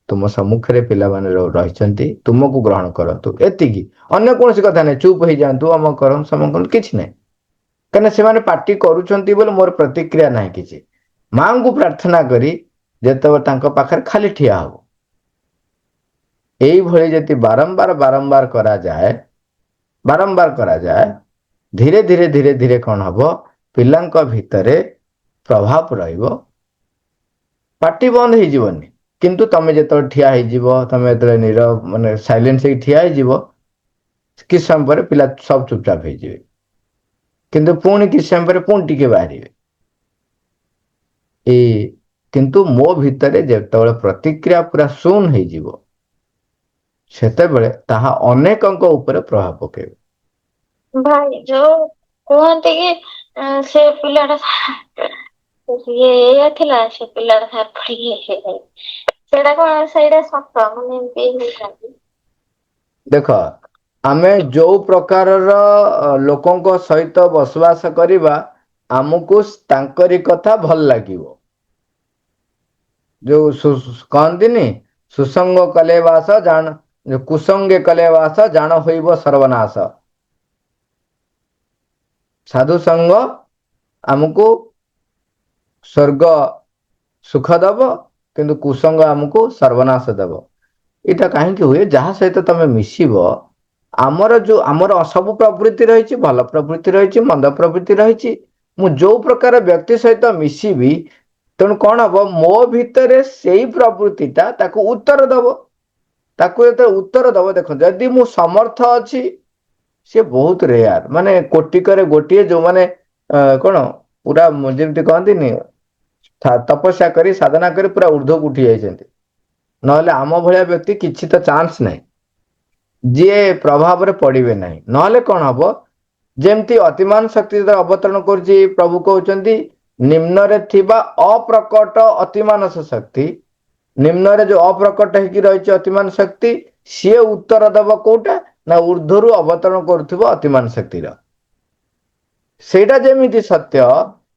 ତୁମ ସମ୍ମୁଖରେ ପିଲାମାନେ ରହିଛନ୍ତି, ତୁମକୁ ଗ୍ରହଣ କରନ୍ତୁ, ଏତିକି, ଅନ୍ୟ କୌଣସି କଥା ନାହିଁ, ଚୁପ ହେଇଯାଆନ୍ତୁ, ଅମକ କରନ୍ତୁ ସମକ କରନ୍ତୁ, କିଛି ନାହିଁ। କାହିଁକିନା ସେମାନେ ପାଟି କରୁଛନ୍ତି ବୋଲି ମୋର ପ୍ରତିକ୍ରିୟା ନାହିଁ କିଛି। ମାଙ୍କୁ ପ୍ରାର୍ଥନା କରି ଯେତେବେଳେ ତାଙ୍କ ପାଖରେ ଖାଲି ଠିଆ ହବ, এইଭଳି ଯଦି ବାରମ୍ବାର ବାରମ୍ବାର କରାଯାଏ, ବାରମ୍ବାର କରାଯାଏ, ଧୀରେ ଧୀରେ ଧୀରେ ଧୀରେ କଣ ହବ, ପିଲାଙ୍କ ଭିତରେ ପ୍ରଭାବ ରହିବ, ପାଟି ବନ୍ଦ ହେଇଯିବନି, କିନ୍ତୁ ତମେ ଯେତେବେଳେ ଠିଆ ହେଇଯିବ, ତମେ ଯେତେବେଳେ ନୀରବ ମାନେ ସାଇଲେନ୍ସ ହେଇକି ଠିଆ ହେଇଯିବ, କିଛି ସମୟ ପରେ ପିଲା ସବୁ ଚୁପଚାପ ହେଇଯିବେ, କିନ୍ତୁ ପୁଣି କିଛି ସମୟ ପରେ ପୁଣି ଟିକେ ବାହାରିବେ। କିନ୍ତୁ ମୋ ଭିତରେ ଯେତେବେଳେ ପ୍ରତିକ୍ରିୟା ପୁରା ଶୂନ ହେଇଯିବ, ସେତେବେଳେ ତାହା ଅନେକଙ୍କ ଉପରେ ପ୍ରଭାବ ପକେଇବ। ଭାଇ ଯୋଉ କୁହନ୍ତି କି ସେ ପିଲାଟା ଇଏ ଏଇଆ ଥିଲା, ସେ ପିଲାଟା ସାର ପଡିକି ସେଇଟା କଣ, ସେଇଟା ସତ, ମାନେ ଏମିତି ହେଇଥାନ୍ତି। ଦେଖ, ଆମେ ଯୋଉ ପ୍ରକାରର ଲୋକଙ୍କ ସହିତ ବସବାସ କରିବା, ଆମକୁ ତାଙ୍କରି କଥା ଭଲ ଲାଗିବ। ଯୋଉ କହନ୍ତିନି, ସୁସଙ୍ଗ କଲେ ବାସ ଜାଣ, କୁସଙ୍ଗେ କଲେ ବାସ ଜାଣ ହୋଇବ ସର୍ବନାଶ। ସାଧୁ ସଙ୍ଗ ଆମକୁ ସ୍ୱର୍ଗ ସୁଖ ଦବ, କିନ୍ତୁ କୁସଙ୍ଗ ଆମକୁ ସର୍ବନାଶ ଦେବ। ଏଇଟା କାହିଁକି ହୁଏ, ଯାହା ସହିତ ତମେ ମିଶିବ, ଆମର ସବୁ ପ୍ରବୃତ୍ତି ରହିଛି, ଭଲ ପ୍ରବୃତ୍ତି ରହିଛି, ମନ୍ଦ ପ୍ରବୃତ୍ତି ରହିଛି, ମୁଁ ଯୋଉ ପ୍ରକାର ବ୍ୟକ୍ତି ସହିତ ମିଶିବି, ତେଣୁ କଣ ହବ, ମୋ ଭିତରେ ସେଇ ପ୍ରବୃତ୍ତିଟା ତାକୁ ଉତ୍ତର ଦବ। ତାକୁ ଯେତେବେଳେ ଉତ୍ତର ଦବ, ଦେଖ, ଯଦି ମୁଁ ସମର୍ଥ ଅଛି, ସେ ବହୁତ ରେୟାର, ମାନେ କୋଟିକରେ ଗୋଟିଏ, ଯୋଉମାନେ କଣ ପୁରା ଯେମିତି କହନ୍ତିନି, ତପସ୍ୟା କରି ସାଧନା କରି ପୁରା ଉର୍ଦ୍ଧ୍ୱକୁ ଉଠି ଯାଇଛନ୍ତି, ନହେଲେ ଆମ ଭଳିଆ ବ୍ୟକ୍ତି କିଛି ତ ଚାନ୍ସ ନାହିଁ, ଯିଏ ପ୍ରଭାବରେ ପଡିବେ ନାହିଁ। ନହେଲେ କଣ ହବ, ଯେମିତି ଅତିମାନ ଶକ୍ତି ଯେତେବେଳେ ଅବତରଣ କରୁଛି, ପ୍ରଭୁ କହୁଛନ୍ତି ନିମ୍ନରେ ଥିବା ଅପ୍ରକଟ ଅତିମାନସ ଶକ୍ତି, ନିମ୍ନରେ ଯୋଉ ଅପ୍ରକଟ ହେଇକି ରହିଛି ଅତିମାନ ଶକ୍ତି, ସିଏ ଉତ୍ତର ଦବ କୋଉଟା ନା, ଉର୍ଦ୍ଧ୍ୱରୁ ଅବତରଣ କରୁଥିବ ଅତିମାନ ଶକ୍ତିର। ସେଇଟା ଯେମିତି ସତ୍ୟ,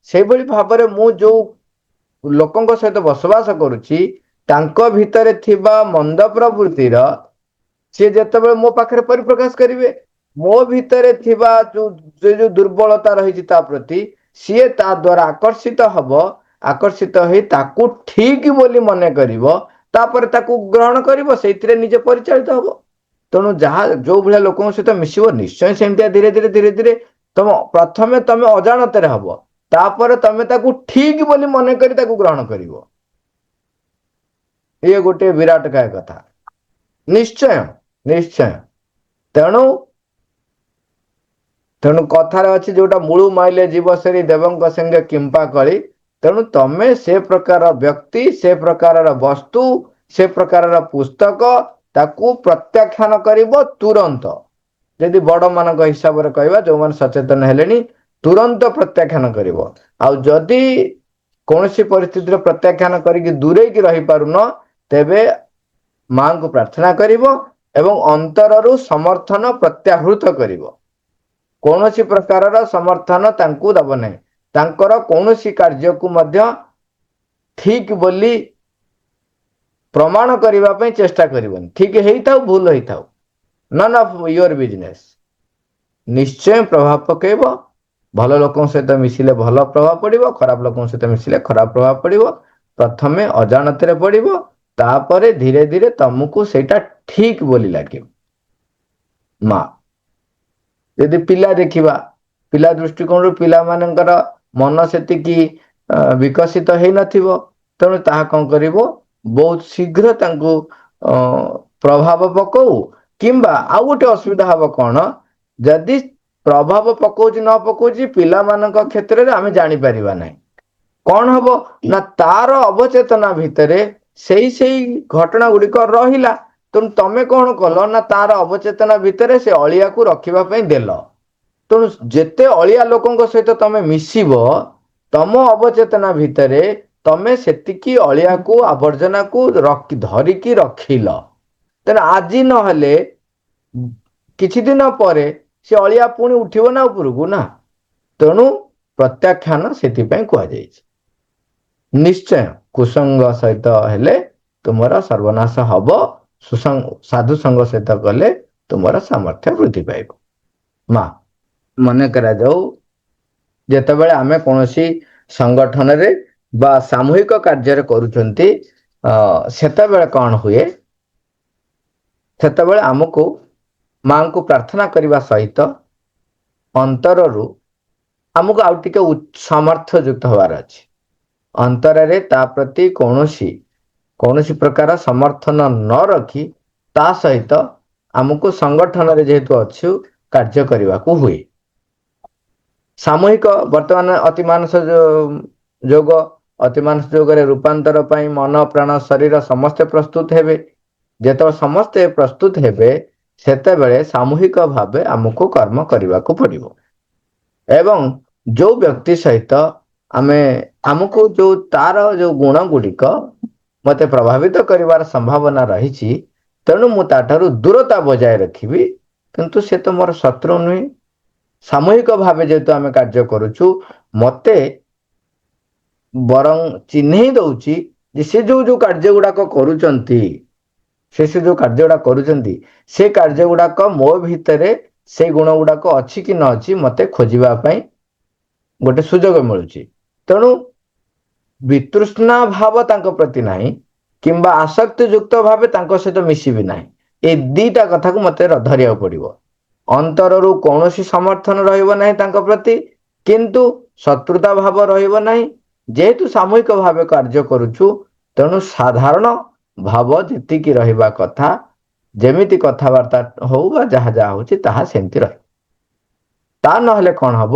ସେଇଭଳି ଭାବରେ ମୁଁ ଯୋଉ ଲୋକଙ୍କ ସହିତ ବସବାସ କରୁଛି, ତାଙ୍କ ଭିତରେ ଥିବା ମନ୍ଦ ପ୍ରବୃତ୍ତିର ସିଏ ଯେତେବେଳେ ମୋ ପାଖରେ ପରିପ୍ରକାଶ କରିବେ, ମୋ ଭିତରେ ଥିବା ଯୋଉ ଦୁର୍ବଳତା ରହିଛି ତା ପ୍ରତି, ସିଏ ତା ଦ୍ୱାରା ଆକର୍ଷିତ ହବ, ଆକର୍ଷିତ ହେଇ ତାକୁ ଠିକ ବୋଲି ମନେ କରିବ, ତାପରେ ତାକୁ ଗ୍ରହଣ କରିବ, ସେଇଥିରେ ନିଜେ ପରିଚାଳିତ ହବ। ତେଣୁ ଯାହା ଯୋଉ ଭଳିଆ ଲୋକଙ୍କ ସହିତ ମିଶିବ, ନିଶ୍ଚୟ ସେମିତିଆ ଧୀରେ ଧୀରେ ଧୀରେ ଧୀରେ ପ୍ରଥମେ ତମେ ଅଜାଣତରେ ହବ, ତାପରେ ତମେ ତାକୁ ଠିକ ବୋଲି ମନେ କରି ତାକୁ ଗ୍ରହଣ କରିବ। ଇଏ ଗୋଟେ ବିରାଟ କାୟ କଥା। ନିଶ୍ଚୟ ନିଶ୍ଚୟ। ତେଣୁ କଥାରେ ଅଛି, ଯୋଉଟା ମୂଳୁ ମାଇଲେ ଜୀବ ସେରି ଦେବଙ୍କ ସଙ୍ଗେ କିମ୍ପା କଳି। ତେଣୁ ତମେ ସେ ପ୍ରକାର ବ୍ୟକ୍ତି, ସେ ପ୍ରକାରର ବସ୍ତୁ, ସେ ପ୍ରକାରର ପୁସ୍ତକ, ତାକୁ ପ୍ରତ୍ୟାଖ୍ୟାନ କରିବ ତୁରନ୍ତ। ଯଦି ବଡ ମାନଙ୍କ ହିସାବରେ କହିବା, ଯୋଉମାନେ ସଚେତନ ହେଲେଣି, ତୁରନ୍ତ ପ୍ରତ୍ୟାଖ୍ୟାନ କରିବ। ଆଉ ଯଦି କୌଣସି ପରିସ୍ଥିତିରେ ପ୍ରତ୍ୟାଖ୍ୟାନ କରିକି ଦୂରେଇକି ରହିପାରୁନ, ତେବେ ମାଙ୍କୁ ପ୍ରାର୍ଥନା କରିବ ଏବଂ ଅନ୍ତରରୁ ସମର୍ଥନ ପ୍ରତ୍ୟାହୃତ କରିବ। କୌଣସି ପ୍ରକାରର ସମର୍ଥନ ତାଙ୍କୁ ଦବ ନାହିଁ। ତାଙ୍କର କୌଣସି କାର୍ଯ୍ୟକୁ ମଧ୍ୟ ଠିକ ବୋଲି ପ୍ରମାଣ କରିବା ପାଇଁ ଚେଷ୍ଟା କରିବନି। ଠିକ ହେଇଥାଉ ଭୁଲ ହେଇଥାଉ, ନନ୍ ଅଫ୍ ୟୋର ବିଜନେସ୍। ନିଶ୍ଚୟ ପ୍ରଭାବ ପକେଇବ। ଭଲ ଲୋକଙ୍କ ସହିତ ମିଶିଲେ ଭଲ ପ୍ରଭାବ ପଡିବ, ଖରାପ ଲୋକଙ୍କ ସହିତ ମିଶିଲେ ଖରାପ ପ୍ରଭାବ ପଡିବ। ପ୍ରଥମେ ଅଜାଣତରେ ପଡିବ, ତାପରେ ଧୀରେ ଧୀରେ ତମକୁ ସେଇଟା ଠିକ ବୋଲି ଲାଗିବ। ମା ଯଦି ପିଲା ଦେଖିବା, ପିଲା ଦୃଷ୍ଟିକୋଣରୁ ପିଲାମାନଙ୍କର ମନ ସେତିକି ବିକଶିତ ହେଇନଥିବ, ତେଣୁ ତାହା କଣ କରିବ, ବହୁତ ଶୀଘ୍ର ତାଙ୍କୁ ପ୍ରଭାବ ପକଉ। କିମ୍ବା ଆଉ ଗୋଟେ ଅସୁବିଧା ହବ କଣ, ଯଦି ପ୍ରଭାବ ପକଉଛି ନ ପକଉଛି ପିଲାମାନଙ୍କ କ୍ଷେତ୍ରରେ ଆମେ ଜାଣିପାରିବା ନାହିଁ। କଣ ହବ ନା ତାର ଅବଚେତନା ଭିତରେ ସେଇ ଘଟଣା ଗୁଡିକ ରହିଲା। ତେଣୁ ତମେ କଣ କଲ ନା ତାର ଅବଚେତନା ଭିତରେ ସେ ଅଳିଆକୁ ରଖିବା ପାଇଁ ଦେଲ। ତେଣୁ ଯେତେ ଅଳିଆ ଲୋକଙ୍କ ସହିତ ତମେ ମିଶିବ, ତମ ଅବଚେତନା ଭିତରେ ତମେ ସେତିକି ଅଳିଆକୁ ଆବର୍ଜନାକୁ ଧରିକି ରଖିଲ। ତେଣୁ ଆଜି ନହେଲେ କିଛି ଦିନ ପରେ ସେ ଅଳିଆ ପୁଣି ଉଠିବ ନା ଉପରକୁ ନା। ତେଣୁ ପ୍ରତ୍ୟାଖ୍ୟାନ ସେଥିପାଇଁ କୁହାଯାଇଛି। ନିଶ୍ଚୟ କୁସଙ୍ଗ ସହିତ ହେଲେ ତୁମର ସର୍ବନାଶ ହବ, ସାଧୁ ସଙ୍ଗ ସହିତ କଲେ ତୁମର ସାମର୍ଥ୍ୟ ବୃଦ୍ଧି ପାଇବ। ମା ମନେ କରାଯାଉ, ଯେତେବେଳେ ଆମେ କୌଣସି ସଂଗଠନରେ ବା ସାମୂହିକ କାର୍ଯ୍ୟରେ କରୁଛନ୍ତି, ସେତେବେଳେ କଣ ହୁଏ, ସେତେବେଳେ ଆମକୁ ମାଙ୍କୁ ପ୍ରାର୍ଥନା କରିବା ସହିତ ଅନ୍ତରରୁ ଆମକୁ ଆଉ ଟିକେ ସାମର୍ଥ୍ୟ ଯୁକ୍ତ ହବାର ଅଛି। ଅନ୍ତରରେ ତା ପ୍ରତି କୌଣସି ପ୍ରକାର ସମର୍ଥନ ନ ରଖି, ତା ସହିତ ଆମକୁ ସଂଗଠନରେ ଯେହେତୁ ଅଛୁ କାର୍ଯ୍ୟ କରିବାକୁ ହୁଏ। ସାମୂହିକ ବର୍ତ୍ତମାନ ଅତିମାନସ ଯୋଗ, ଅତିମାନସ ଯୋଗରେ ରୂପାନ୍ତର ପାଇଁ ମନ ପ୍ରାଣ ଶରୀର ସମସ୍ତେ ପ୍ରସ୍ତୁତ ହେବେ। ଯେତେବେଳେ ସମସ୍ତେ ପ୍ରସ୍ତୁତ ହେବେ, ସେତେବେଳେ ସାମୂହିକ ଭାବେ ଆମକୁ କର୍ମ କରିବାକୁ ପଡିବ। ଏବଂ ଯୋଉ ବ୍ୟକ୍ତି ସହିତ ଆମକୁ ତାର ଯୋଉ ଗୁଣ ଗୁଡିକ ମତେ ପ୍ରଭାବିତ କରିବାର ସମ୍ଭାବନା ରହିଛି, ତେଣୁ ମୁଁ ତାଠାରୁ ଦୂରତା ବଜାୟ ରଖିବି। କିନ୍ତୁ ସେ ତ ମୋର ଶତ୍ରୁ ନୁହେଁ। ସାମୂହିକ ଭାବେ ଯେହେତୁ ଆମେ କାର୍ଯ୍ୟ କରୁଛୁ, ମତେ ବରଂ ଚିହ୍ନେଇ ଦଉଛି ଯେ ସେ ଯୋଉ କାର୍ଯ୍ୟ ଗୁଡାକ କରୁଛନ୍ତି, ସେ ଯୋଉ କାର୍ଯ୍ୟ ଗୁଡାକ କରୁଛନ୍ତି, ସେ କାର୍ଯ୍ୟ ଗୁଡାକ ମୋ ଭିତରେ ସେଇ ଗୁଣ ଗୁଡାକ ଅଛି କି ନ ଅଛି ମତେ ଖୋଜିବା ପାଇଁ ଗୋଟେ ସୁଯୋଗ ମିଳୁଛି। ତେଣୁ ବିତୃଷ୍ଣା ଭାବ ତାଙ୍କ ପ୍ରତି ନାହିଁ, କିମ୍ବା ଆସକ୍ତି ଯୁକ୍ତ ଭାବେ ତାଙ୍କ ସହିତ ମିଶିବି ନାହିଁ। ଏଇ ଦିଟା କଥାକୁ ମତେ ଧରିବାକୁ ପଡିବ। ଅନ୍ତରରୁ କୌଣସି ସମର୍ଥନ ରହିବ ନାହିଁ ତାଙ୍କ ପ୍ରତି, କିନ୍ତୁ ଶତ୍ରୁତା ଭାବ ରହିବ ନାହିଁ। ଯେହେତୁ ସାମୂହିକ ଭାବେ କାର୍ଯ୍ୟ କରୁଛୁ, ତେଣୁ ସାଧାରଣ ଭାବ ଯେତିକି ରହିବା କଥା, ଯେମିତି କଥାବାର୍ତ୍ତା ହଉ ବା ଯାହା ଯାହା ହଉଛି ତାହା ସେମିତି ରହିବ। ତା ନହେଲେ କଣ ହବ,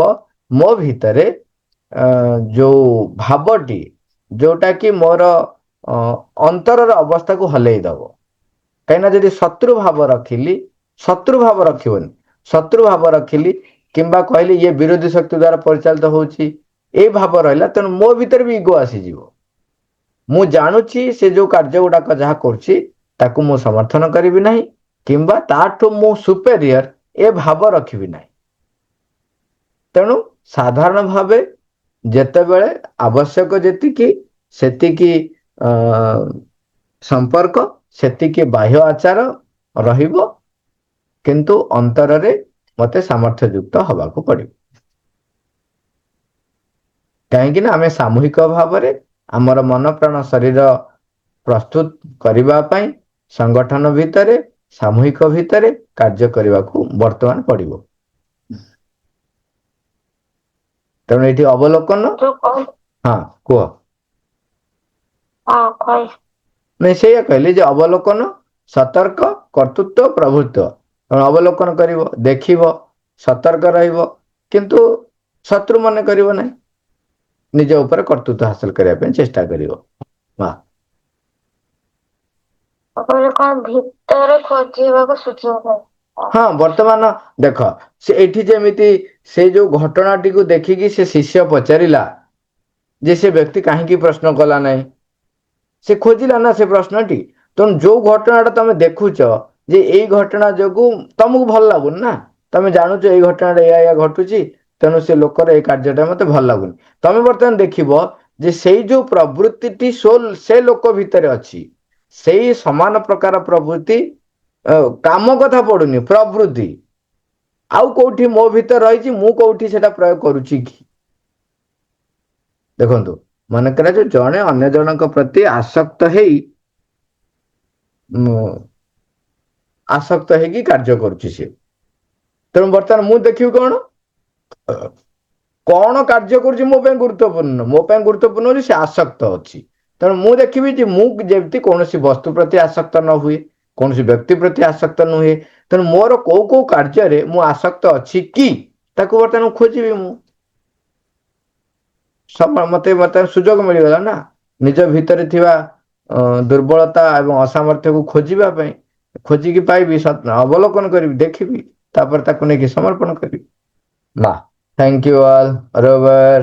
ମୋ ଭିତରେ ଯୋଉ ଭାବଟି, ଯୋଉଟା କି ମୋର ଅନ୍ତରର ଅବସ୍ଥାକୁ ହଲେଇ ଦବ। କାହିଁକିନା ଯଦି ଶତ୍ରୁ ଭାବ ରଖିଲି, ଶତ୍ରୁ ଭାବ ରଖିବନି, ଶତ୍ରୁ ଭାବ ରଖିଲି କିମ୍ବା କହିଲି ଇଏ ବିରୋଧୀ ଶକ୍ତି ଦ୍ଵାରା ପରିଚାଳିତ ହଉଛି, ଏଇ ଭାବ ରହିଲା, ତେଣୁ ମୋ ଭିତରେ ବି ଇଗୋ ଆସିଯିବ। ମୁଁ ଜାଣୁଛି ସେ ଯୋଉ କାର୍ଯ୍ୟ ଗୁଡାକ ଯାହା କରୁଛି ତାକୁ ମୁଁ ସମର୍ଥନ କରିବି ନାହିଁ, କିମ୍ବା ତାଠୁ ମୁଁ ସୁପେରିୟର ଏ ଭାବ ରଖିବି ନାହିଁ। ତେଣୁ ସାଧାରଣ ଭାବେ ଯେତେବେଳେ ଆବଶ୍ୟକ ଯେତିକି ସେତିକି ସମ୍ପର୍କ, ସେତିକି ବାହ୍ୟ ଆଚାର ରହିବ, କିନ୍ତୁ ଅନ୍ତରରେ ମତେ ସାମର୍ଥ୍ୟ ଯୁକ୍ତ ହବାକୁ ପଡିବ। କାହିଁକି ନା ଆମେ ସାମୂହିକ ଭାବରେ ଆମର ମନ ପ୍ରାଣ ଶରୀର ପ୍ରସ୍ତୁତ କରିବା ପାଇଁ ସଂଗଠନ ଭିତରେ, ସାମୂହିକ ଭିତରେ କାର୍ଯ୍ୟ କରିବାକୁ ବର୍ତ୍ତମାନ ପଡିବ। ତେଣୁ ଏଠି ଅବଲୋକନ, ହଁ କୁହ। ନାଇଁ ସେଇଆ କହିଲି ଯେ ଅବଲୋକନ, ସତର୍କ, କର୍ତ୍ତୃତ୍ୱ, ପ୍ରଭୃତ୍ୱ। ଅବଲୋକନ କରିବ, ଦେଖିବ, ସତର୍କ ରହିବ, କିନ୍ତୁ ଶତ୍ରୁ ମନେ କରିବ ନାହିଁ। ନିଜ ଉପରେ କର୍ତ୍ତୃତ୍ୱ ହାସଲ କରିବା ପାଇଁ ଚେଷ୍ଟା କରିବ। କଣ ଭିତରେ ଖୋଜିବାକୁ ସୁଯୋଗ। ହଁ ବର୍ତ୍ତମାନ ଦେଖ, ସେ ଏଠି ଯେମିତି ସେ ଯୋଉ ଘଟଣାଟିକୁ ଦେଖିକି ସେ ଶିଷ୍ୟ ପଚାରିଲା ଯେ ସେ ବ୍ୟକ୍ତି କାହିଁକି ପ୍ରଶ୍ନ କଲା ନାହିଁ, ସେ ଖୋଜିଲା ନା ସେ ପ୍ରଶ୍ନଟି। ତେଣୁ ଯୋଉ ଘଟଣାଟା ତମେ ଦେଖୁଛ ଯେ ଏଇ ଘଟଣା ଯୋଗୁ ତମକୁ ଭଲ ଲାଗୁନି ନା, ତମେ ଜାଣୁଛ ଏଇ ଘଟଣାଟା ଏଇଆ ଘଟୁଛି, ତେଣୁ ସେ ଲୋକର ଏଇ କାର୍ଯ୍ୟଟା ମତେ ଭଲ ଲାଗୁନି। ତମେ ବର୍ତ୍ତମାନ ଦେଖିବ ଯେ ସେଇ ଯୋଉ ପ୍ରବୃତ୍ତିଟି ସେ ଲୋକ ଭିତରେ ଅଛି, ସେଇ ସମାନ ପ୍ରକାର ପ୍ରବୃତ୍ତି, କାମ କଥା ପଡୁନି, ପ୍ରବୃତ୍ତି ଆଉ କୋଉଠି ମୋ ଭିତରେ ରହିଛି, ମୁଁ କୋଉଠି ସେଟା ପ୍ରୟୋଗ କରୁଛି କି? ଦେଖନ୍ତୁ, ମନେକର ଯେ ଜଣେ ଅନ୍ୟ ଜଣଙ୍କ ପ୍ରତି ଆସକ୍ତ ହେଇକି କାର୍ଯ୍ୟ କରୁଛି ସିଏ। ତେଣୁ ବର୍ତ୍ତମାନ ମୁଁ ଦେଖିବି କଣ କାର୍ଯ୍ୟ କରୁଛି ମୋ ପାଇଁ ଗୁରୁତ୍ୱପୂର୍ଣ୍ଣ। ମୋ ପାଇଁ ଗୁରୁତ୍ୱପୂର୍ଣ୍ଣ ହଉଛି ସେ ଆସକ୍ତ ଅଛି। ତେଣୁ ମୁଁ ଦେଖିବି ଯେ ମୁଁ ଯେମିତି କୌଣସି ବସ୍ତୁ ପ୍ରତି ଆସକ୍ତ ନ ହୁଏ, କୌଣସି ବ୍ୟକ୍ତି ପ୍ରତି ଆସକ୍ତ ନୁହେଁ। ତେଣୁ ମୋର କୋଉ କୋଉ କାର୍ଯ୍ୟରେ ମୁଁ ଆସକ୍ତ ଅଛି କି, ତାକୁ ବର୍ତ୍ତମାନ ଖୋଜିବି ମୁଁ। ମତେ ବର୍ତ୍ତମାନ ସୁଯୋଗ ମିଳିଗଲା ନା ନିଜ ଭିତରେ ଥିବା ଦୁର୍ବଳତା ଏବଂ ଅସାମର୍ଥ୍ୟକୁ ଖୋଜିବା ପାଇଁ। ଖୋଜିକି ପାଇବି, ଅବଲୋକନ କରିବି, ଦେଖିବି, ତାପରେ ତାକୁ ନେଇକି ସମର୍ପଣ କରିବି। ନା, ଥ୍ୟାଙ୍କ ୟୁ ଅଲ୍। ରୋବର।